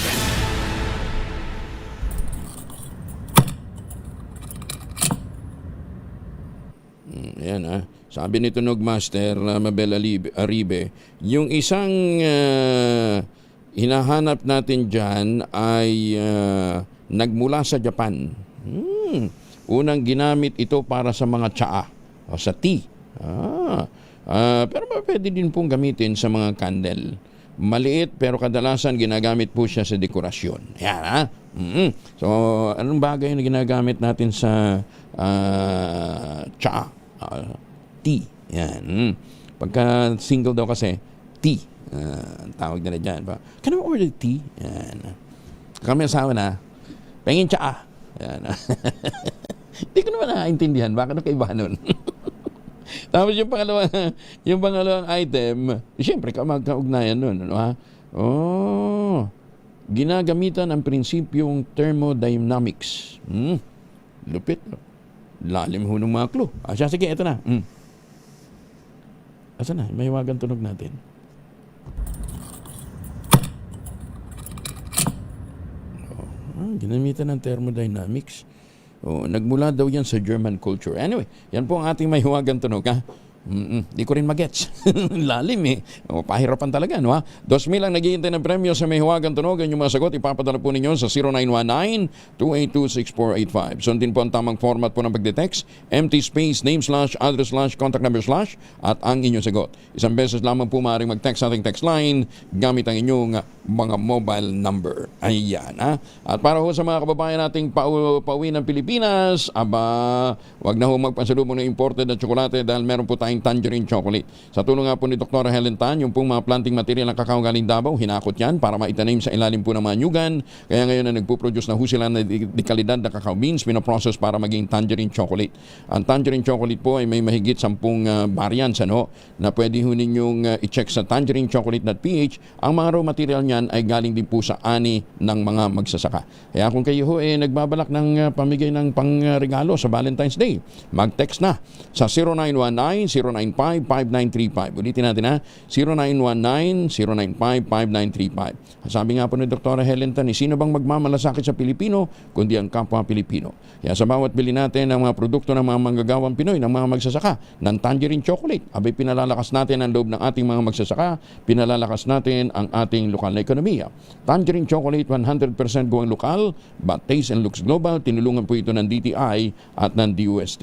Ayan ha. Sabi ni Tunog Master Mabel Aribe, yung isang hinahanap natin dyan ay nagmula sa Japan. Unang ginamit ito para sa mga tsaa o sa tea. Pero pwede din pong gamitin sa mga candle. Maliit pero kadalasan ginagamit po siya sa dekorasyon. Yan ha. So anong bagay na ginagamit natin sa tsaa? Tea. Yan. Pagka single daw kasi, tea. Tawag nila dyan. Can I order tea? Yan. Kami asawa na, pengin tsaa. Yan. Hindi ko naman nakaintindihan. Bakit nakaiba nun? Tapos yung pangalawang item, siyempre, magkaugnayan nun. Ano, ha? Ginagamitan ang prinsipyong thermodynamics. Lupit. Lalim ho ng mga clue. Sige, ito na. Asa na? May hiwagang tunog natin. Ginamitan ng thermodynamics. Nagmula daw yan sa German culture. Anyway, yan po ang ating may hiwagang tunog. Di ko rin magets. Lalim eh. Pahirapan talaga, no ha? 2,000 ang naghihintay ng premyo sa may hiwagang tunog. Ang yung mga sagot, ipapadala po ninyo sa 0919-282-6485. Sundin po ang tamang format po ng pagdetext. Empty space, name / address / contact number / at ang inyong sagot. Isang beses lamang po maaaring mag-text sa ating text line gamit ang inyong mga mobile number. Ayan, ha? At para ho sa mga kababayan nating pauwi ng Pilipinas, wag na ho magpasalubong ng imported na tsokolate dahil meron po tayo pagkaing tangerine chocolate. Sa tulong nga po ni Dr. Helen Tan, yung pong mga planting material ng kakao galing Davao, hinakot yan para maitanim sa ilalim po ng mga nyugan. Kaya ngayon na nagpo-produce na sila na di kalidad na cacao beans, pinaprocess para maging tangerine chocolate. Ang tangerine chocolate po ay may mahigit 10 variants na pwede ho ninyong i-check sa tangerinechocolate.ph. Ang mga raw material niyan ay galing din po sa ani ng mga magsasaka. Kaya kung kayo ho nagbabalak ng pamigay ng pangregalo sa Valentine's Day, mag-text na sa 0919-095-5935. Ulitin natin 0919-095-5935. Sabi nga po ni Dr. Helen Tan, sino bang magmamalasakit sa Pilipino kundi ang kapwa Pilipino. Kaya sa bawat bili natin ng mga produkto ng mga manggagawang Pinoy, ng mga magsasaka, ng tangerine chocolate, abay pinalalakas natin ang loob ng ating mga magsasaka, pinalalakas natin ang ating lokal na ekonomiya. Tangerine chocolate, 100% gawang lokal, but taste and looks global. Tinulungan po ito ng DTI at ng DUST.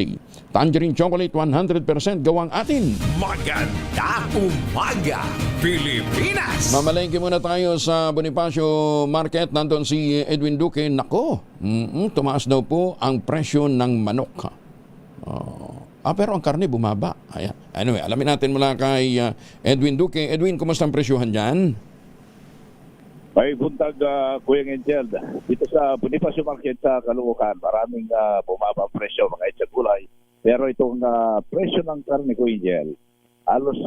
Tangerine chocolate, 100% gawang atin. Magandang umaga, Pilipinas! Mamalengke muna tayo sa Bonifacio Market. Nandun si Edwin Duque. Nako, tumaas daw po ang presyo ng manok. Pero ang karne bumaba. Ayan. Anyway, alamin natin mula kay Edwin Duque. Edwin, kumusta ang presyohan dyan? May buntag, Kuya Angel. Dito sa Bonifacio Market sa Caloocan, maraming bumaba ang presyo mga itsa gulay. Pero itong presyo ng karne, Kuya Angel, halos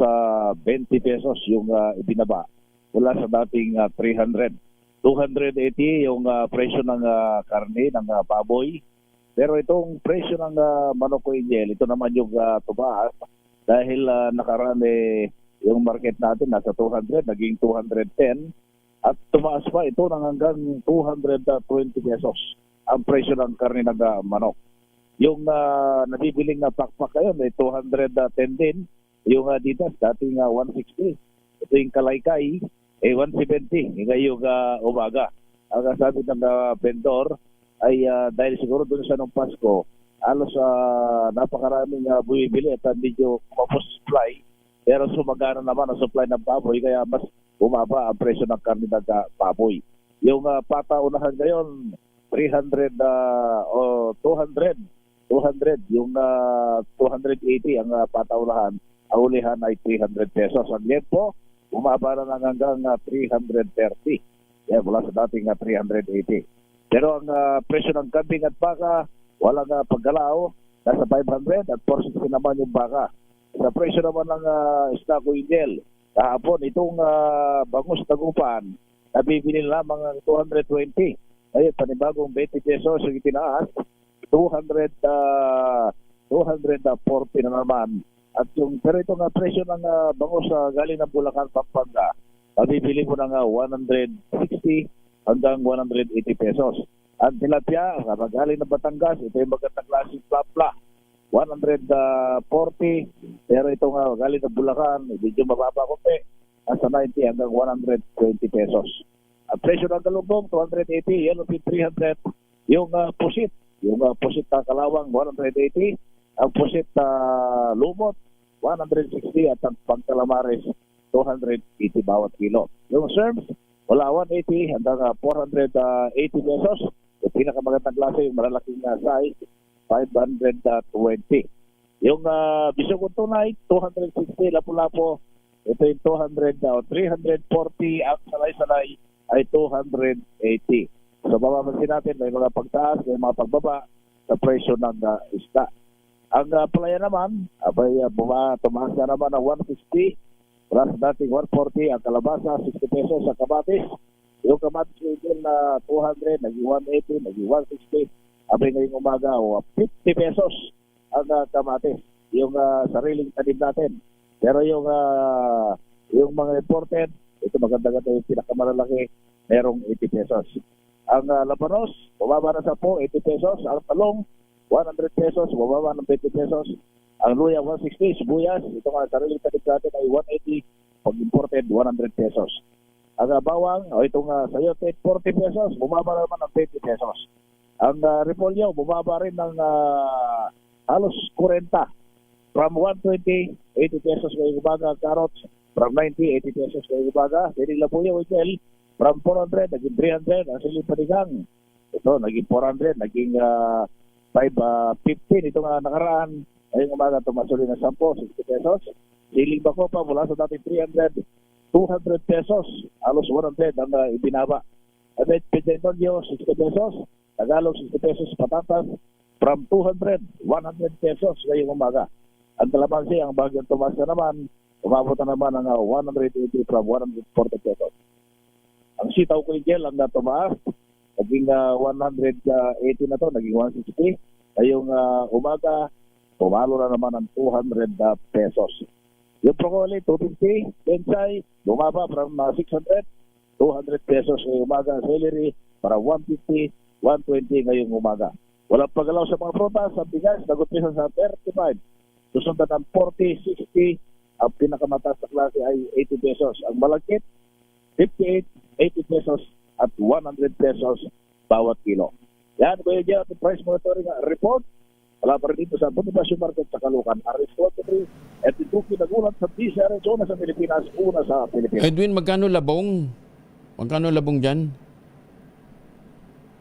20 pesos yung ibinaba mula sa dating 300. 280 yung presyo ng karne, ng baboy. Pero itong presyo ng manok, Kuya Angel, ito naman yung tumaas dahil nakaraan yung market natin nasa 200, naging 210. At tumaas pa ito ng hanggang 220 pesos ang presyo ng karne ng manok. Yung nabibiling na pakpak ngayon ay 210 din. Yung Adidas dating 160. Ito yung Kalaykay 170 ngayong umaga. Ang sabi ng vendor ay dahil siguro doon sa nung Pasko, halos napakaraming bumibili at medyo kumapos supply. Pero sumagana naman ang supply ng baboy kaya mas bumaba ang presyo ng karne ng baboy. Yung pataunahan ngayon, 300 o 200. Yung 280 ang pataunahan. Ang ulihan ay 300 pesos. Ang liempo, bumaba na lang hanggang 330. Yan, mula sa dating 380. Pero ang presyo ng kambing at baka, walang paggalaw. Nasa 500 at 460 naman yung baka. Sa presyo naman ng isda, Kuya Angel, kahapon itong bangus tagupan, nabibili lamang ng 220. Ayun, panibagong 20 pesos yung itinaas, 240 na naman. At pero itong presyo ng bangus galing ng Bulacan, Pampanga, nabibili mo ng 160 hanggang 180 pesos. Ang tilapia, galing ng Batangas, ito yung magandang klaseng plapla. 140, pero ito nga galing ng Bulacan, medyo mababa konti, nasa 90 hanggang 120 pesos. Ang presyo ng galunggong, 280, yellow pin 300, yung pusit na kalawang, 180, ang pusit lumot, 160, at ang pangkalamares, 280 bawat kilo. Yung serms, wala 180 hanggang 480 pesos. Yung pinakamagandang klase, yung malalaking size, 520. Yung bisogong tunay, 260, lapu-lapo. Ito yung 200 o 340. Ang salay-salay ay 280. So mapapansin natin, may mga pagtaas, may mga pagbaba sa presyo ng isda. Ang palaya naman, tumaas na naman ng 160. Wala sa dating 140. Ang kalabasa, 60 pesos sa kamatis. Yung kamatis na 200, naging 180, naging 160. Abay ngayong umaga, 50 pesos ang kamatis, yung sariling tanim natin. Pero yung mga imported, ito maganda-ganda yung pinakamalaki, merong 80 pesos. Ang labanos, bumaba na sa 80 pesos. Ang talong, 100 pesos, bumaba ng 20 pesos. Ang luya, 160. Sibuyas, ito nga sariling tanim natin ay 180. Pag imported, 100 pesos. Ang bawang, itong sayote, 40 pesos, bumaba naman ng 20 pesos. Ang repolyo, bumaba rin ng halos 40. From 120, 80 pesos ngayong umaga. Carrots, from 90, 80 pesos ngayong umaga. Siling labuyo, Wichel, from 400, naging 300. Ang siling panigang, ito, naging 400, naging 515. Ito nga nakaraan, ngayong umaga tumasuli ng 10, 60 pesos. Siling Bacopa mula sa dating 300, 200 pesos. Halos 100 ang ibinaba. Abet Pidendolio, 60 pesos. Tagalog, 60 pesos. Patatas, from 200, 100 pesos ngayong umaga. Ang kalamansi, ang bagyong tumas na naman, umabot na naman ng 180 from 140 pesos. Ang sitaw ko gel ang tumaas, naging 180 na to, naging 160. Ngayong umaga, pumalo na naman ng 200 pesos. Yung broccoli, 250. Bensay, bumaba from 600, 200 pesos ngayong umaga. Celery, para 150, 120 ngayong umaga. Walang paggalaw sa mga prutas. Ang bigas, nag-umpisa sa 35. Susundan ng 40, 60. Ang pinakamataas na klase ay 80 pesos. Ang malagkit, 58, 80 pesos at 100 pesos bawat kilo. Yan, Kuya Jel, at price monitoring report. Wala pa rin dito sa Bonifacio Market sa Caloocan. RS43 at ituki nagulat sa DCR zona sa Pilipinas, una sa Pilipinas. Edwin, magkano labong? Magkano labong dyan?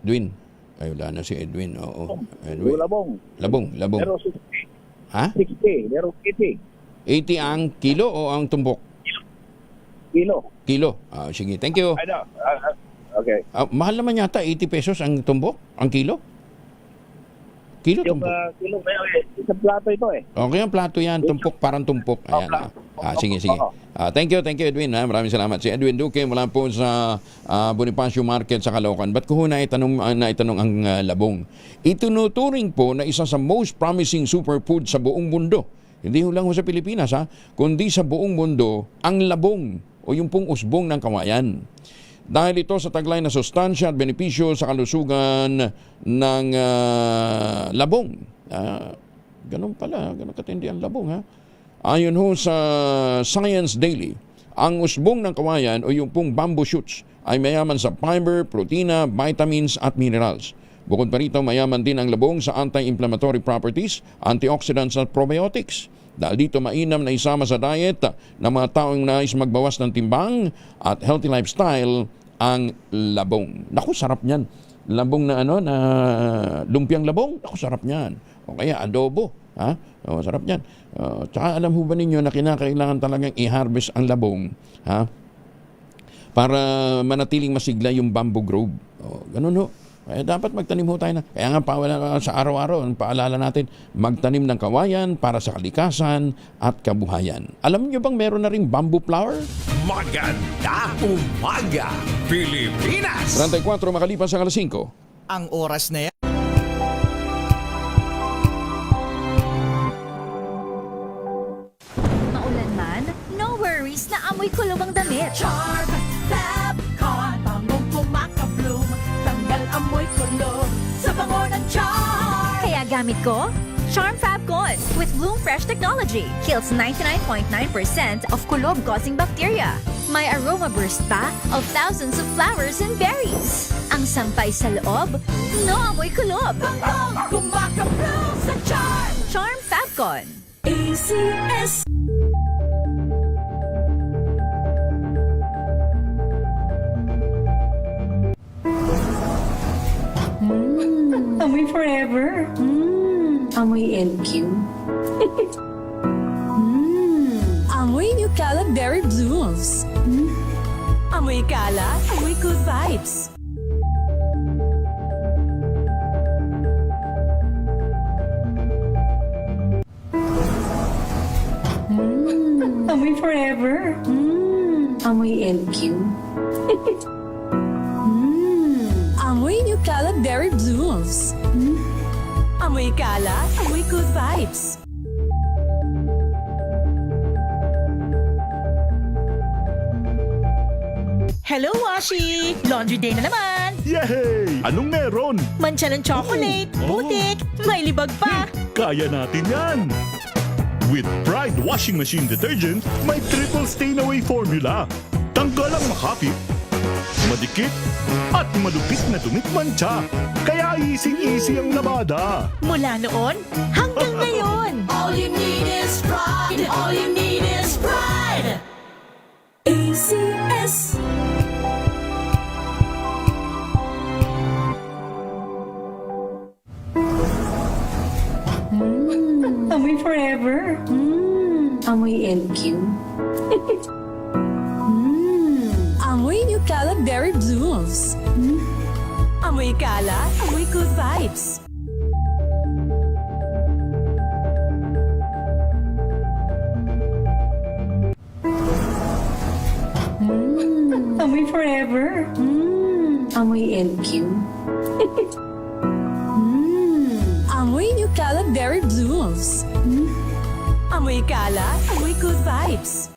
Edwin. Ay, wala na si Edwin. Oo. Edwin. Labong. Labong. Meron 60. Ha? 60. Meron 80. 80 ang kilo o ang tumbok? Kilo. Sige, thank you. I know. Okay. Mahal naman yata, 80 pesos ang tumbok? Ang kilo? Kilo Yung tumpok. kilo ngayon, isang plato ito eh. Okay, ang plato yan. Tumpok, parang tumpok. Ayan. Sige. Thank you, Edwin. Maraming salamat. Si Edwin Duque mula po sa Bonifacio Market sa Caloocan. Ba't ko naitanong ang labong? Itunuturing po na isa sa most promising superfood sa buong mundo. Hindi lang sa Pilipinas, kundi sa buong mundo, ang labong o yung pong usbong ng kawayan. Dahil ito sa taglay na sustansya at benepisyo sa kalusugan ng labong. Ganun katindi ang labong. Ayon ho sa Science Daily, ang usbong ng kawayan o yung pong bamboo shoots ay mayaman sa fiber, protina, vitamins at minerals. Bukod pa rito, mayaman din ang labong sa anti-inflammatory properties, antioxidants at probiotics. Dahil dito mainam na isama sa diet ng mga taong nais magbawas ng timbang at healthy lifestyle ang labong. Naku, sarap niyan. Labong na na lumpiang labong, naku, sarap niyan. O kaya adobo, sarap niyan. Tsaka alam ho ba ninyo na kinakailangan talagang i-harvest ang labong, para manatiling masigla yung bamboo grove. Ganun ho. Kaya dapat magtanim ho tayo kaya nga sa araw-araw, paalala natin, magtanim ng kawayan para sa kalikasan at kabuhayan. Alam niyo bang meron na ring bamboo flower? Maganda umaga, Pilipinas! 34 makalipas ang 5. Ang oras na yan. Maulan man, no worries na amoy kulong ang damit. Charm Fabcon, bangong kumakabloom, tanggal amoy kulog sa bango ng charm. Kaya gamit ko, Charm Fabcon with Bloom Fresh technology. Kills 99.9% of kulob-causing bacteria. May aroma burst pa of thousands of flowers and berries. Ang sampay sa loob, no amoy kulob. Bangong kumakabloom sa charm. Charm Fabcon. ACS. Amoy forever. Amoy LQ. Amoy New Cala Berry Blooms. Amoy Cala, amoy good vibes. Amoy forever. Amoy LQ. Amoy New Cala Berry Blooms. Amoy Cala, amoy good vibes. Hello, Washi! Laundry day na naman! Yay! Anong meron? Mancha ng chocolate, putik, may libag pa! Kaya natin yan! With Pride Washing Machine Detergent, may triple stain-away formula. Tanggal ang makapit, madikit, at malupit na dumit mancha. Kaya easy-easy ang labada. Mula noon hanggang ngayon! All you need is pride. All you need is pride. ACS. Amoy Amoy LQ. Amoy Nutella Berry Blooms. Amoy kalat, amoy good vibes. Amoy forever. Amoy LQ. Amoy Nutella Berry Blooms. Amoy kalat, amoy good vibes.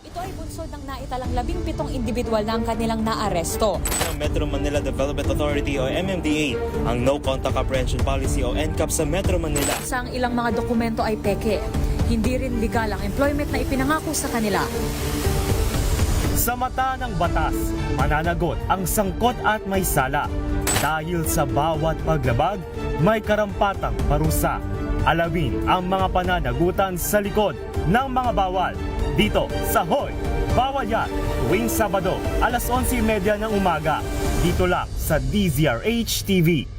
Ito ay bunsod ng naitalang 17 individual na ang kanilang naaresto. Ng Metro Manila Development Authority o MMDA ang No Contact Apprehension Policy o NCAP sa Metro Manila. Sa ang ilang mga dokumento ay peke. Hindi rin legal ang employment na ipinangako sa kanila. Sa mata ng batas, mananagot ang sangkot at may sala. Dahil sa bawat paglabag, may karampatang parusa. Alamin ang mga pananagutan sa likod ng mga bawal. Dito sa Hoy! Bawal Yan! Tuwing Sabado, alas 11:30 ng umaga. Dito lang sa DZRH TV.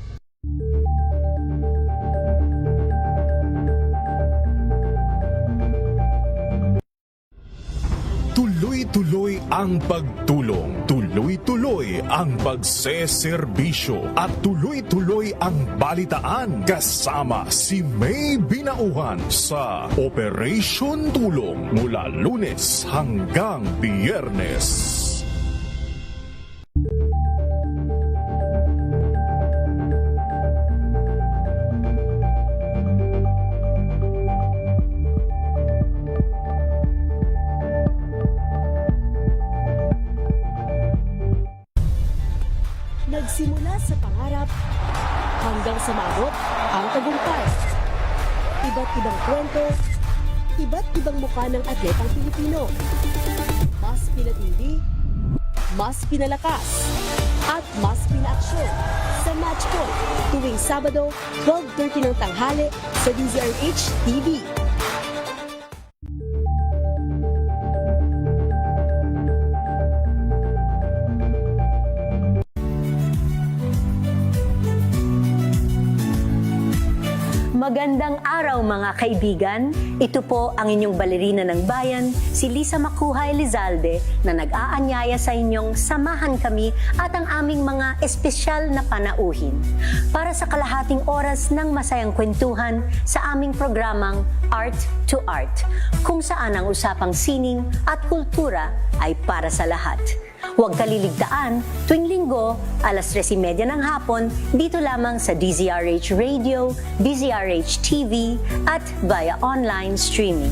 Tuloy-tuloy ang pagtulong, tuloy-tuloy ang pagseserbisyo, at tuloy-tuloy ang balitaan kasama si May Binauhan sa Operation Tulong mula Lunes hanggang Biyernes. Nagsimula sa pangarap hanggang sa maabot ang tagumpay. Iba't ibang kwento, iba't ibang mukha ng atletang Pilipino. Mas pinatindi, mas pinalakas, at mas pinaaksyon sa Match Point tuwing Sabado, 12:30 ng tanghali sa DZRH TV. Magandang araw mga kaibigan. Ito po ang inyong balerina ng bayan, si Lisa Makuha Elizalde, na nag-aanyaya sa inyong samahan kami at ang aming mga espesyal na panauhin para sa kalahating oras ng masayang kwentuhan sa aming programang Art to Art, kung saan ang usapang sining at kultura ay para sa lahat. Huwag kaliligtaan, tuwing linggo, alas 3:30 ng hapon, dito lamang sa DZRH Radio, DZRH TV, at via online streaming.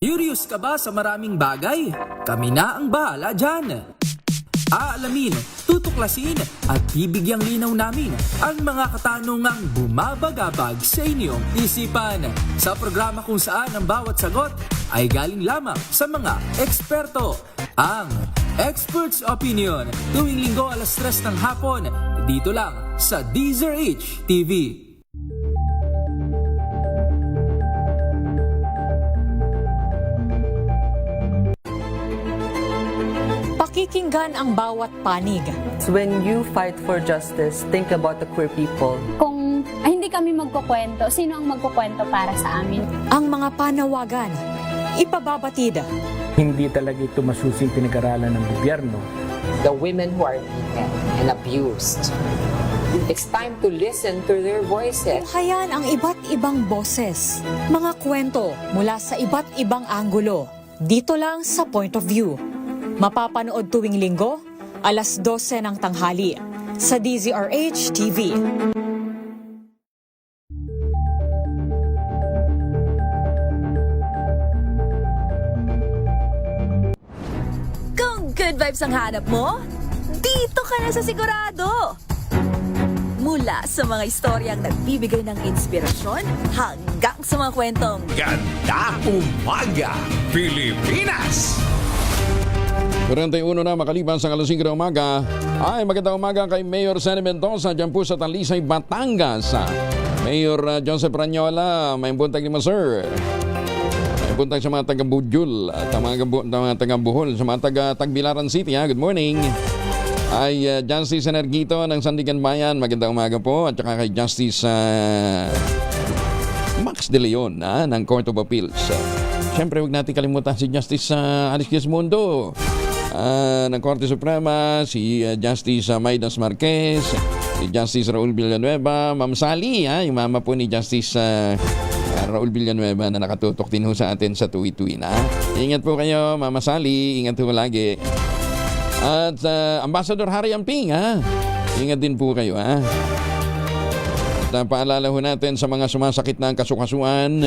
Curious ka ba sa maraming bagay? Kami na ang bahala dyan. Aalamin, tutuklasin at bibigyang linaw namin ang mga katanungang bumabagabag sa inyong isipan. Sa programa kung saan ang bawat sagot ay galing lamang sa mga eksperto. Ang Expert's Opinion, tuwing linggo alas 3 ng hapon, dito lang sa DZRH TV. Pakikinggan ang bawat panig. When you fight for justice, think about the queer people. Kung hindi kami magkukwento, sino ang magkukwento para sa amin? Ang mga panawagan, ipababatid. Hindi talaga ito masusing pinag-aralan ng gobyerno. The women who are beaten and abused. It's time to listen to their voices. Tunghayan ang iba't ibang boses, mga kwento mula sa iba't ibang anggulo. Dito lang sa Point of View. Mapapanood tuwing linggo, alas 12 ng tanghali, sa DZRH TV. Kung good vibes ang hanap mo, dito ka na sa sigurado. Mula sa mga istoryang nagbibigay ng inspirasyon hanggang sa mga kwentong Ganda Umaga, Pilipinas! 41 na makalipas sa alas 5 ng umaga. Ay, magandang umaga kay Mayor Sandy Mendoza dyan po sa Talisay, Batangas. Mayor Joseph Ranyola, may buntag ni mo, sir. May buntag sa mga taga-Budjul at mga taga-Buhol, sa mga taga-Tagbilaran City. Good morning. Ay Justice Energito ng Sandigan Bayan, magandang umaga po. At saka kay Justice Max De Leon ng Court of Appeals. Siyempre, huwag natin kalimutan si Justice Alice Quezmundo ng Korte Suprema, si Justice Maidas Marquez, si Justice Raul Villanueva, Ma'am Sally, yung mama po ni Justice Raul Villanueva na nakatutok din ho sa atin sa tuwi-tuwi na. Ingat po kayo, Mama Sally, ingat po lagi. At Ambassador Harry Amping, ingat din po kayo, At paalala ho natin sa mga sumasakit na kasukasuan,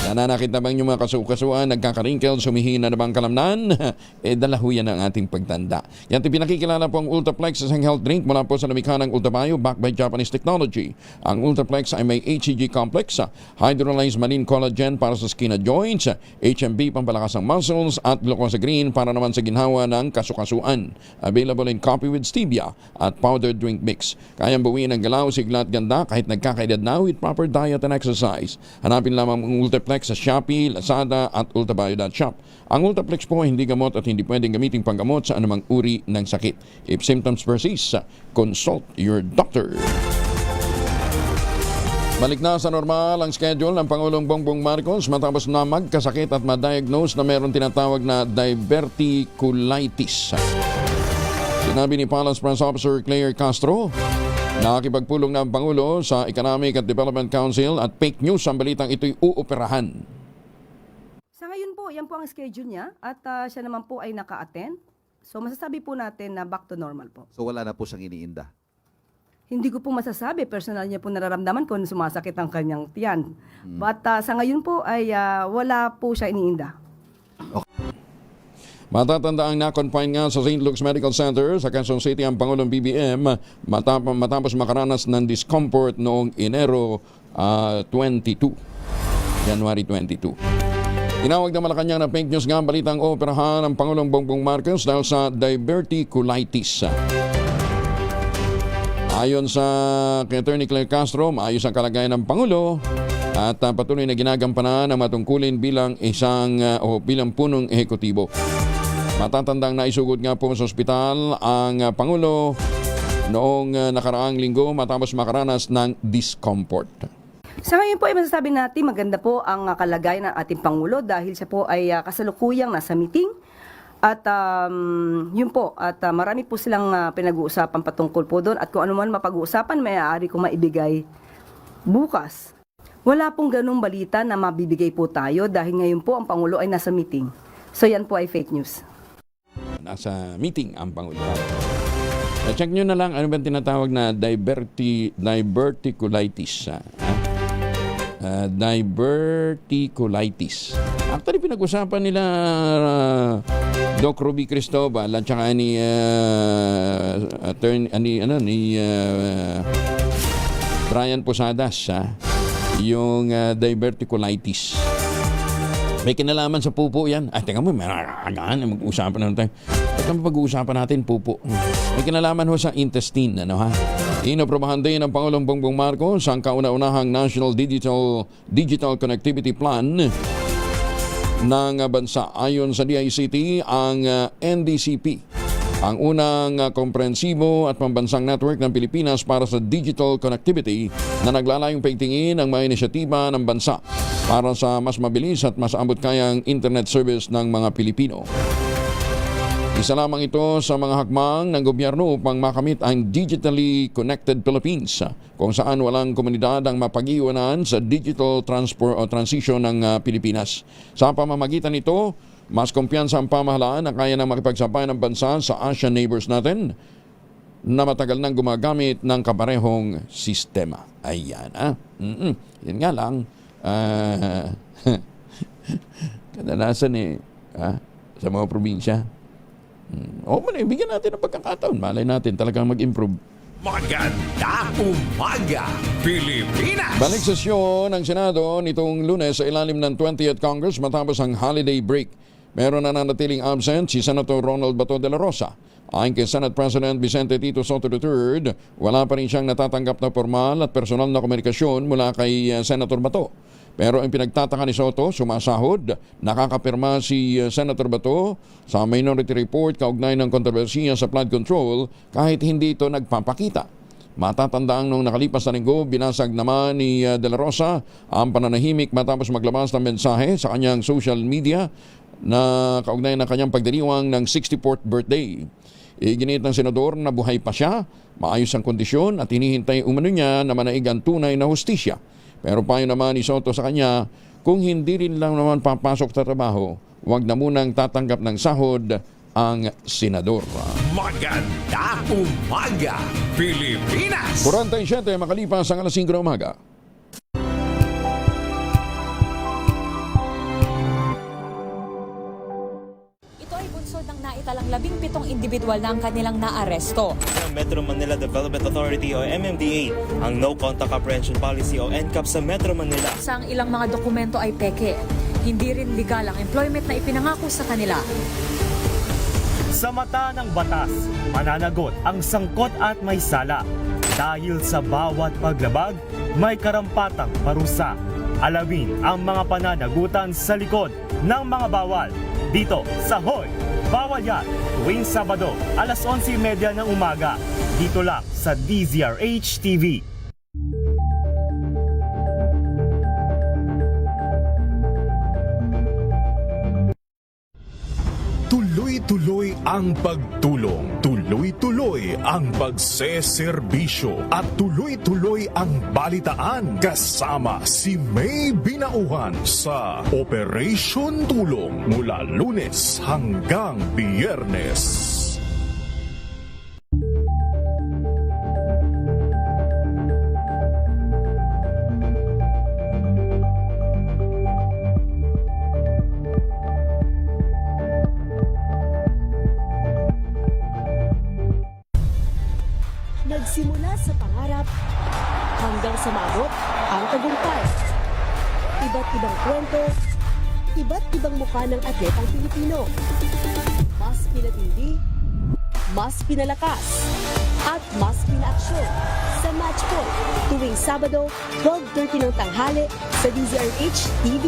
nananakit na bang yung mga kasukasuan, nagkakaringkel, sumihina na bang kalamnan, dala ho yan ang ating pagtanda. Yan pinakikilala po ang Ultraplex, isang health drink mula po sa lumikha ng Ultabio, backed by Japanese technology. Ang Ultraplex ay may HCG complex, hydrolyzed marine collagen para sa skin at joints, HMB pampalakas ng muscles, at glucosa green para naman sa ginhawa ng kasukasuan. Available in coffee with stevia at powdered drink mix. Kayang buwiin ang galaw, sigla at ganda kahit nagkakaedad na with proper diet and exercise. Hanapin lamang ang Ultraplex sa Shopee, Lazada at ultabio.shop. Ang Ultraplex po hindi gamot at hindi pwedeng gamiting panggamot sa anumang uri ng sakit. If symptoms persist, consult your doctor. Balik na sa normal ang schedule ng Pangulong Bongbong Marcos matapos na magkasakit at ma-diagnose na meron tinatawag na diverticulitis. Sinabi ni Palace Press Officer Claire Castro, nakakipagpulong na ang Pangulo sa Economic at Development Council at fake news ang balitang ito'y uoperahan. Sa ngayon po, yan po ang schedule niya at siya naman po ay naka-attend. So masasabi po natin na back to normal po. So wala na po siyang iniinda? Hindi ko po masasabi. Personal niya po nararamdaman kung sumasakit ang kanyang tiyan. But sa ngayon po ay wala po siya iniinda. Matatanda ang na-confine nga sa St. Luke's Medical Center sa Quezon City ang Pangulong BBM matapos makaranas ng discomfort noong Enero 22, January 22. Tinawag na Malacanang na fake news nga ang balitang operahan ng Pangulong Bongbong Marcos dahil sa diverticulitis. Ayon sa Attorney Claire Castro, maayos ang kalagayan ng Pangulo at patuloy na ginagampanan ang matungkulin bilang bilang punong ehekutibo. Matatandang naisugod nga po sa ospital ang Pangulo noong nakaraang linggo matapos makaranas ng discomfort. Sa ngayon po ay masasabi natin maganda po ang kalagayan ng ating Pangulo dahil siya po ay kasalukuyang nasa meeting. At yun po, at marami po silang pinag-uusapan patungkol po doon at kung ano man mapag-uusapan may maaari kong maibigay bukas. Wala pong ganung balita na mabibigay po tayo dahil ngayon po ang Pangulo ay nasa meeting. So yan po ay fake news. Nasa meeting ang Pangulo. Check nyo na lang ano ba tinatawag na diverticulitis. Diverticulitis. Actually, pinag-usapan nila Doc Ruby Cristobal at saka ni Brian Posadas yung diverticulitis. May kinalaman sa pupo yan. Ay, tingnan mo, mag-uusapan na tayo. Ito pag-uusapan natin, pupo. May kinalaman ho sa intestine, Inoprobahan din ng Pangulong Bongbong Marcos ang kauna-unahang National Digital Connectivity Plan ng bansa. Ayon sa DICT, ang NDCP, ang unang komprehensibo at pambansang network ng Pilipinas para sa digital connectivity na naglalayong paigtingin ang mga inisyatiba ng bansa para sa mas mabilis at mas abot kayang internet service ng mga Pilipino. Isa lamang ito sa mga hakbang ng gobyerno upang makamit ang digitally connected Philippines, kung saan walang komunidad ang mapag-iwanan sa digital transition ng Pilipinas. Sa pamamagitan nito, mas kumpiyansa ang pamahalaan na kaya nang makipagsabay ng bansa sa Asian neighbors natin na matagal nang gumagamit ng kaparehong sistema. Ayan, Yan nga lang, kadalasan sa mga probinsya, bigyan natin ng pagkakataon. Malay natin talagang mag-improve. Magandang umaga, Pilipinas! Balik sesyon ng Senado nitong Lunes sa ilalim ng 20th Congress matapos ang holiday break. Meron na nanatiling absent si Senator Ronald Bato de la Rosa. Ayon kay Senate President Vicente Tito Soto III, wala pa rin siyang natatanggap na formal at personal na komunikasyon mula kay Senator Bato. Pero ang pinagtataka ni Soto, sumasahod, nakakapirma si Senator Bato sa Minority Report kaugnay ng kontrobersiya sa flood control kahit hindi ito nagpapakita. Matatandaang nung nakalipas na linggo, binasag naman ni De La Rosa ang pananahimik matapos maglabas ng mensahe sa kanyang social media na kaugnay ng kanyang pagdiriwang ng 64th birthday. Iginit ng senador na buhay pa siya, maayos ang kondisyon at hinihintay umano niya na manaig ang tunay na hustisya. Pero payo naman ni Soto sa kanya, kung hindi rin lang naman papasok sa trabaho, huwag na munang tatanggap ng sahod ang senador. Magandang umaga, Pilipinas! 47 makalipas ang alas 5 na umaga. Ito ay bunsod ng naitalang 17 individual na ang kanilang naaresto. Ng Metro Manila Development Authority o MMDA ang No Contact Apprehension Policy o NCAP sa Metro Manila. Sa ang ilang mga dokumento ay peke. Hindi rin legal ang employment na ipinangako sa kanila. Sa mata ng batas, mananagot ang sangkot at may sala. Dahil sa bawat paglabag, may karampatang parusa. Alamin ang mga pananagutan sa likod ng mga bawal. Dito sa Hoy! Bawal Yan! Tuwing Sabado, alas 11:30 ng umaga. Dito lang sa DZRH TV. Tuloy-tuloy ang pagtulong, tuloy-tuloy ang pagseserbisyo at tuloy-tuloy ang balitaan kasama si May Binauhan sa Operation Tulong mula Lunes hanggang Biyernes. Nagsimula sa pangarap hanggang sa maabot ang tagumpay. Iba't ibang kwento, iba't ibang mukha ng atletang Pilipino. Mas pinatindi, mas pinalakas, at mas pinaaksyon sa Match Point tuwing Sabado, 12:30 ng tanghali sa DZRH TV.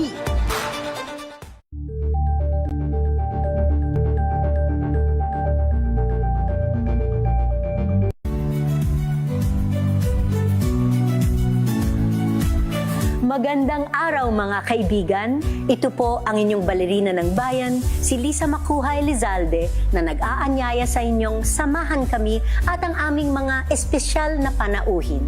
Magandang araw mga kaibigan. Ito po ang inyong balerina ng bayan, si Lisa Makuhay Lizalde, na nag-aanyaya sa inyong samahan kami at ang aming mga espesyal na panauhin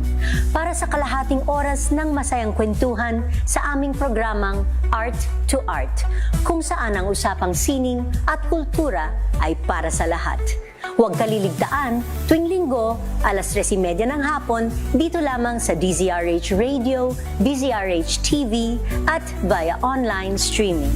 para sa kalahating oras ng masayang kwentuhan sa aming programang Art to Art, kung saan ang usapang sining at kultura ay para sa lahat. Huwag kaliligtaan, tuwing linggo, alas 3:30 ng hapon, dito lamang sa DZRH Radio, DZRH TV, at via online streaming.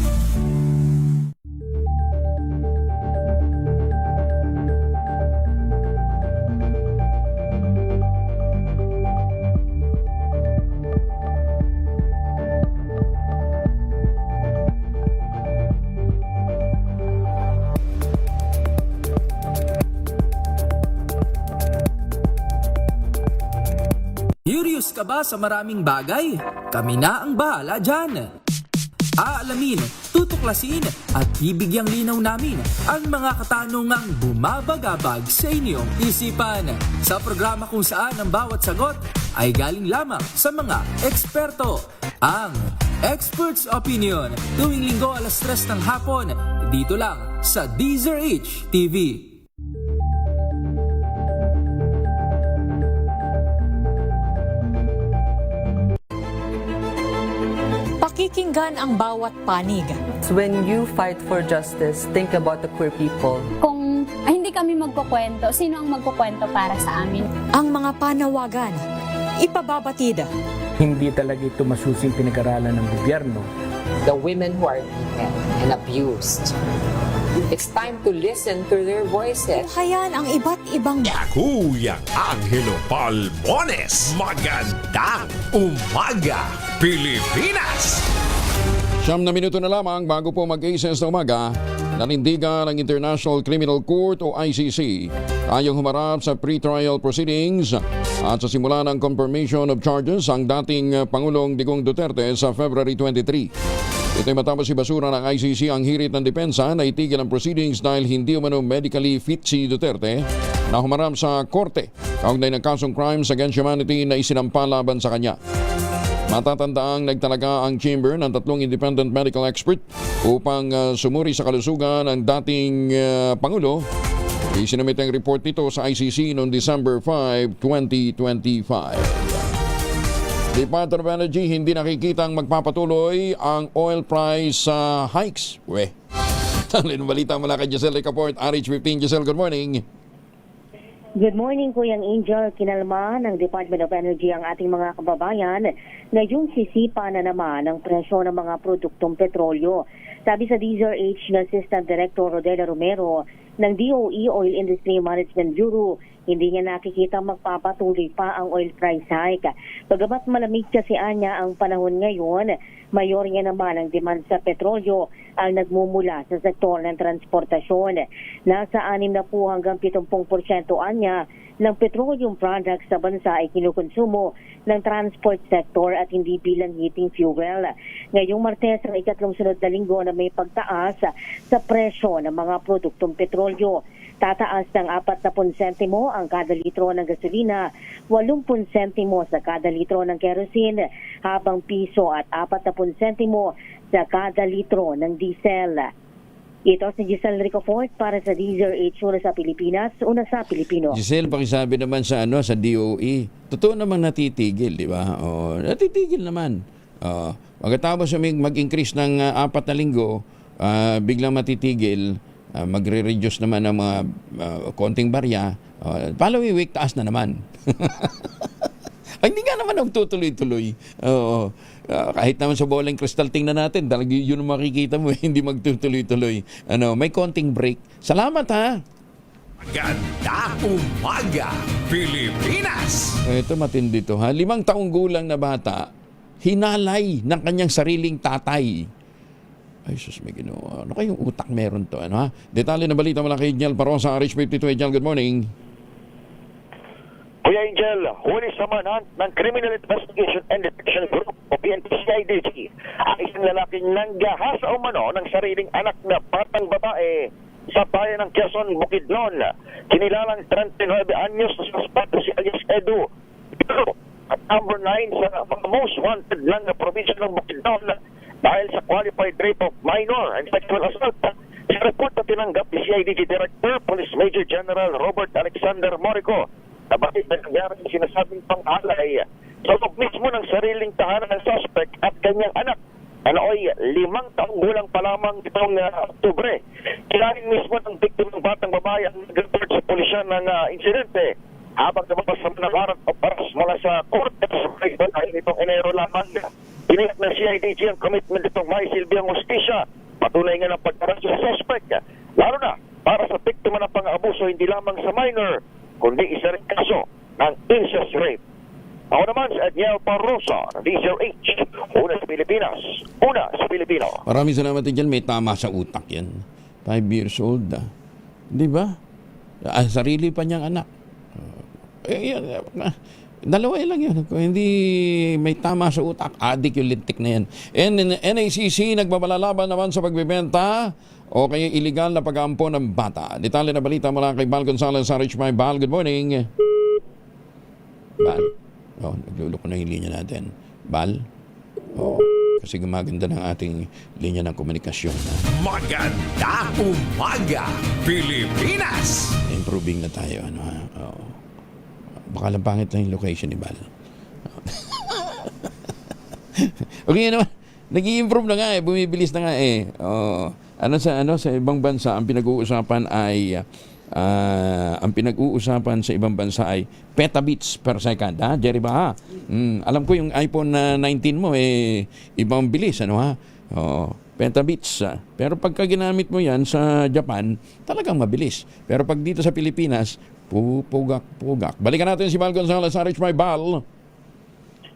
Curious ka ba sa maraming bagay? Kami na ang bahala dyan. Aalamin, tutuklasin at bibigyang linaw namin ang mga katanungang bumabagabag sa inyong isipan. Sa programa kung saan ang bawat sagot ay galing lamang sa mga eksperto. Ang Expert's Opinion, tuwing linggo alas 3 ng hapon, dito lang sa DZRH TV. Pakikinggan ang bawat panig. When you fight for justice, think about the queer people. Kung hindi kami magkukwento, sino ang magkukwento para sa amin? Ang mga panawagan, ipababatid. Hindi talaga ito masusing pinag-aralan ng gobyerno. The women who are beaten and abused, It's time to listen to their voices. Hayan ang iba't ibang Kuyang Angelo Palmones. Magandang umaga, Pilipinas! 9 na minuto na lamang bago po mag-aces na umaga, nanindigan ng International Criminal Court o ICC ayong humarap sa pre-trial proceedings at sa simula ng confirmation of charges ang dating Pangulong Digong Duterte sa February 23. Ito'y matapos ibasura ng ICC ang hirit ng depensa na itigil ang proceedings dahil hindi umano medically fit si Duterte na humarap sa korte kaugnay ng kasong crimes against humanity na isinampa laban sa kanya. Matatandaang nagtalaga ang chamber ng 3 independent medical expert upang sumuri sa kalusugan ng dating Pangulo. Isinumit ang report nito sa ICC noong December 5, 2025. Department of Energy hindi nakikitang magpapatuloy ang oil price hikes. Tanglin balita mula kay Giselle Ricaport, RH15. Giselle, good morning. Good morning, Kuyang Angel. Kinalma ng Department of Energy ang ating mga kababayan ngayong sisipa na naman ang presyo ng mga produktong petrolyo. Sabi sa DZRH na Assistant Director Rodela Romero ng DOE Oil Industry Management Bureau, hindi niya nakikita magpapatuloy pa ang oil price hike. Bagamat malamig kasi anya ang panahon ngayon, mayor niya naman ang demand sa petrolyo ang nagmumula sa sektor ng transportasyon. Nasa 6 na po hanggang 70% anya ng petroleum products sa bansa ay kinukonsumo ng transport sector at hindi bilang heating fuel. Ngayong Martes ang ikatlong sunod na linggo na may pagtaas sa presyo ng mga produktong petrolyo. Tataas ng 40 sentimo ang kada litro ng gasolina, 80 sentimo sa kada litro ng kerosene, habang piso at 40 sentimo sa kada litro ng diesel. Ito si Giselle Ricafort para sa DZRH, una sa Pilipinas, una sa Pilipino. Giselle, pakisabi naman sa sa DOE. Totoo namang natitigil, di ba? Natitigil naman. Pagkatapos mag-increase ng 4 na linggo, biglang matitigil, magre-reduce naman ng mga konting barya. Following week, taas na naman. Ay, hindi nga naman magtutuloy-tuloy. Kahit naman sa bolang crystal tingnan natin, talagang yun ang makikita mo, hindi magtutuloy-tuloy. May konting break. Salamat ha! Magandang umaga, Pilipinas! Ito matindi to ha. 5 taong gulang na bata, hinalay ng kanyang sariling tatay. Ay, sus, may ginawa. Ano kayong utak meron to? Detalye na balita mula kay Jel Parosa, RH52. Jel, good morning. Kuya Angel, huli sa manhunt ng Criminal Investigation and Detection Group o PNP-CIDG ang isang lalaking nanggahasa umano ng sariling anak na batang babae sa bayan ng Quezon, Bukidnon. Kinilalang 39 anyos na suspect si alias Edu. Ito at number 9 sa mga most wanted lang na probinsya ng Bukidnon dahil sa qualified rape of minor and sexual assault. Sa report na tinanggap ni CIDG Director Police Major General Robert Alexander Morico, na bakit nangyari ang sinasabing pang-alay sa loob mismo ng sariling tahanan ng suspect at kanyang anak na nooy 5 taong gulang pa lamang itong Oktubre. Kilanin mismo ng biktimang batang babae ang nag-report sa pulisya ng insidente habang lumabas sa managarat o paras mula sa korte sa dahil itong Enero lamang. Tiniyak ng CIDG ang commitment itong may silbihang hustisya. Patunay nga ng pag-aras sa suspect, lalo na para sa biktima ng pang-abuso hindi lamang sa minor, kundi isa rin kaso ng incest rape. Ako naman sa Edniel Parrosa, DZRH, una sa Pilipinas, una sa Pilipino. Maraming salamat din dyan. May tama sa utak yan. 5 years old. Di ba? Sarili pa niyang anak. Dalawa lang yan. Kung hindi may tama sa utak, adik yung lintik na yan. And NACC nagbabalalaban naman sa pagbibenta o kaya illegal na pag-aampo ng bata. Detalye na balita mula kay Bal Gonzalez sa RH5. Bal, good morning. Bal. Nagluloko na yung linya natin. Bal. Kasi gumaganda ng ating linya ng komunikasyon. Magandang umaga, Pilipinas! Improving na tayo. Baka lang pangit na yung location ni Bal. Okay naman. Nag-i-improve na nga bumibilis na nga sa ibang bansa ang pinag-uusapan ay sa ibang bansa ay petabits per second, ha? Jerry ba? Alam ko yung iPhone 19 mo ibang bilis, petabits. Pero pagka ginamit mo yan sa Japan, talagang mabilis. Pero pag dito sa Pilipinas, pugak-pugak. Balikan natin si Val Gonzalez, RH May Val.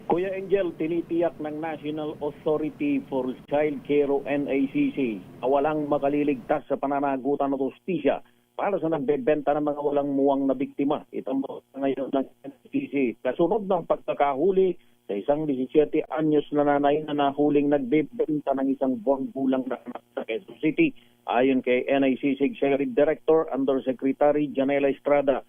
Kuya Angel, tinitiyak ng National Authority for Child Care o NACC na walang makaliligtas sa pananagutan ng hustisya para sa nagbebenta ng mga walang muwang na biktima. Ito mo ngayon ng NACC. Kasunod ng pagkakahuli sa isang 17 anyos na nanay na nahuling nagbebenta ng isang buwang gulang na anak sa Quezon City. Ayon kay NACC Executive Director Undersecretary Janela Estrada,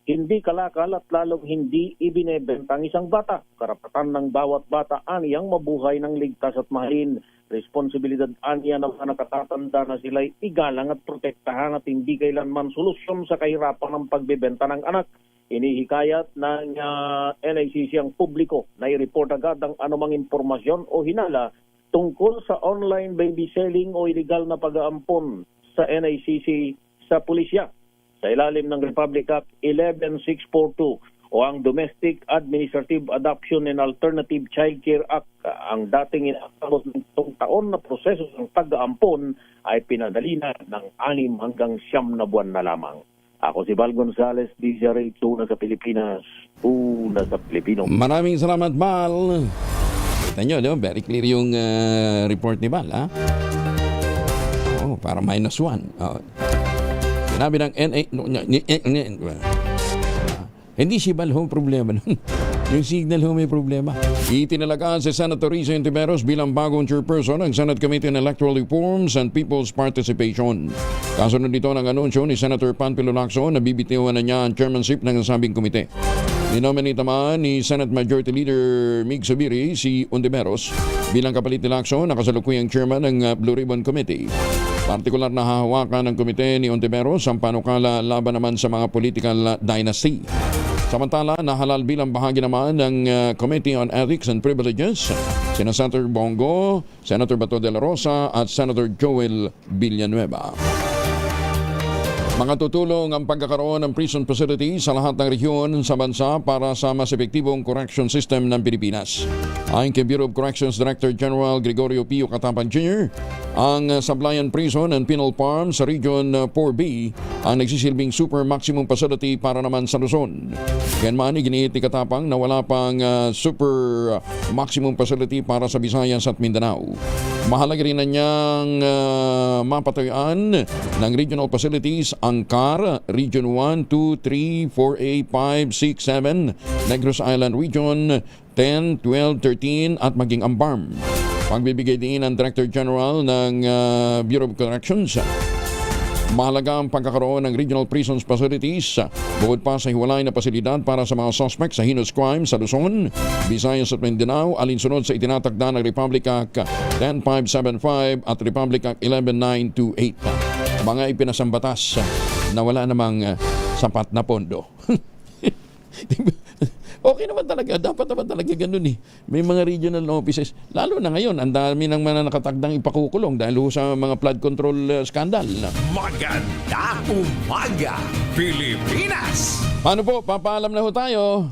hindi kalakal at lalong hindi ibinebenta ang isang bata. Karapatan ng bawat bata aniyang mabuhay ng ligtas at mahalin. Responsibilidad aniya ng mga nakatatanda na sila'y igalang at protektahan at hindi kailanman solusyon sa kahirapan ng pagbebenta ng anak. Inihikayat ng NACC ang publiko na i-report agad ang anumang impormasyon o hinala tungkol sa online baby selling o illegal na pag-aampon sa NACC sa pulisya. Sa ilalim ng Republic Act 11642 o ang Domestic Administrative Adoption and Alternative Child Care Act, ang dating inakabot ng 7 taon na proseso ng pag-aampon ay pinadali na ng 6 hanggang 9 na buwan na lamang. Ako si Val Gonzalez, DZRH, una sa Pilipinas, una sa Pilipino. Maraming salamat, Val. Kita nyo, no? Very clear yung report ni Val, ha? Oh, para -1. Oh. Sinabi ng hindi si Val ho problema nun. Yung signal ho may problema. Itinalagaan si Senator Risa Ontiveros bilang bagong chairperson ng Senate Committee on Electoral Reforms and People's Participation. Kasunod nito ng anunsyo ni Senator Panfilo Lacson na bibitiwan na niya ang chairmanship ng nasabing komite. Dinominate naman ni Senate Majority Leader Mig Zubiri si Ontiveros bilang kapalit ni Lacson na kasalukuyang chairman ng Blue Ribbon Committee. Partikular na hahawakan ng komite ni Ontiveros ang panukala laban naman sa mga political dynasty. Samantala, nahalal bilang bahagi naman ng Committee on Ethics and Privileges sina Senator Bongo, Senator Bato de la Rosa at Senator Joel Villanueva. Mga tutulong ang pagkakaroon ng prison facility sa lahat ng rehiyon sa bansa para sa mas epektibong correction system ng Pilipinas. Ayon kay Bureau of Corrections Director General Gregorio Pio Katapang Jr., ang Sablayan Prison and Penal Farm sa Region 4B ang nagsisilbing super maximum facility para naman sa Luzon. Ganman, iginiit ni Katapang na wala pang super maximum facility para sa Visayas at Mindanao. Mahalaga rin na niyang mapatayuan ng regional facilities ang CAR, Region 1, 2, 3, 4A, 5, 6, 7, Negros Island Region 10, 12, 13 at maging ang BARM. Pagbibigay din ng Director General ng Bureau of Corrections. Mahalaga ang pagkakaroon ng regional prisons facilities bukod pa sa hiwalay na pasilidad para sa mga suspects sa heinous crime sa Luzon, Visayas at Mindanao alinsunod sa itinatakda ng Republic Act 10575 at Republic Act 11928. Mga ipinasambatas na wala namang sapat na pondo. Okay naman talaga, dapat naman talaga ganun eh. May mga regional offices, lalo na ngayon, ang dami ng mga nakatakdang ipakukulong dahil sa mga flood control scandal. Maganda umaga, Pilipinas! Paano po? Papaalam na ho tayo.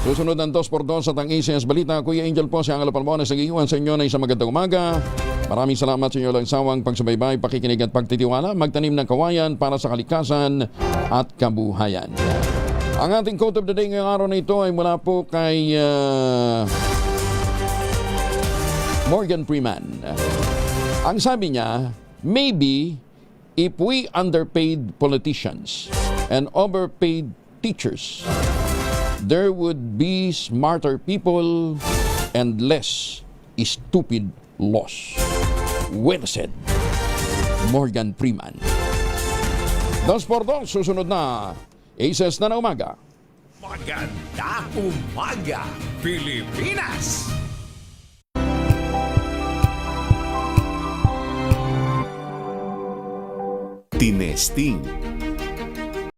Susunod ang 2x2 sa Tang-ACS Balita. Kuya Angel po, si Angelo Palmones, nag-iwan sa inyo na isang magandang umaga. Maraming salamat sa inyo lang sawang pagsubaybay, pakikinig at pagtitiwala. Magtanim ng kawayan para sa kalikasan at kabuhayan. Ang ating quote of the day ngayong araw na ito ay mula po kay Morgan Freeman. Ang sabi niya, maybe if we underpaid politicians and overpaid teachers, there would be smarter people and less stupid laws. Well said, Morgan Freeman. 2x2, susunod na ACES na umaga. Maganda umaga, Pilipinas! Tinesting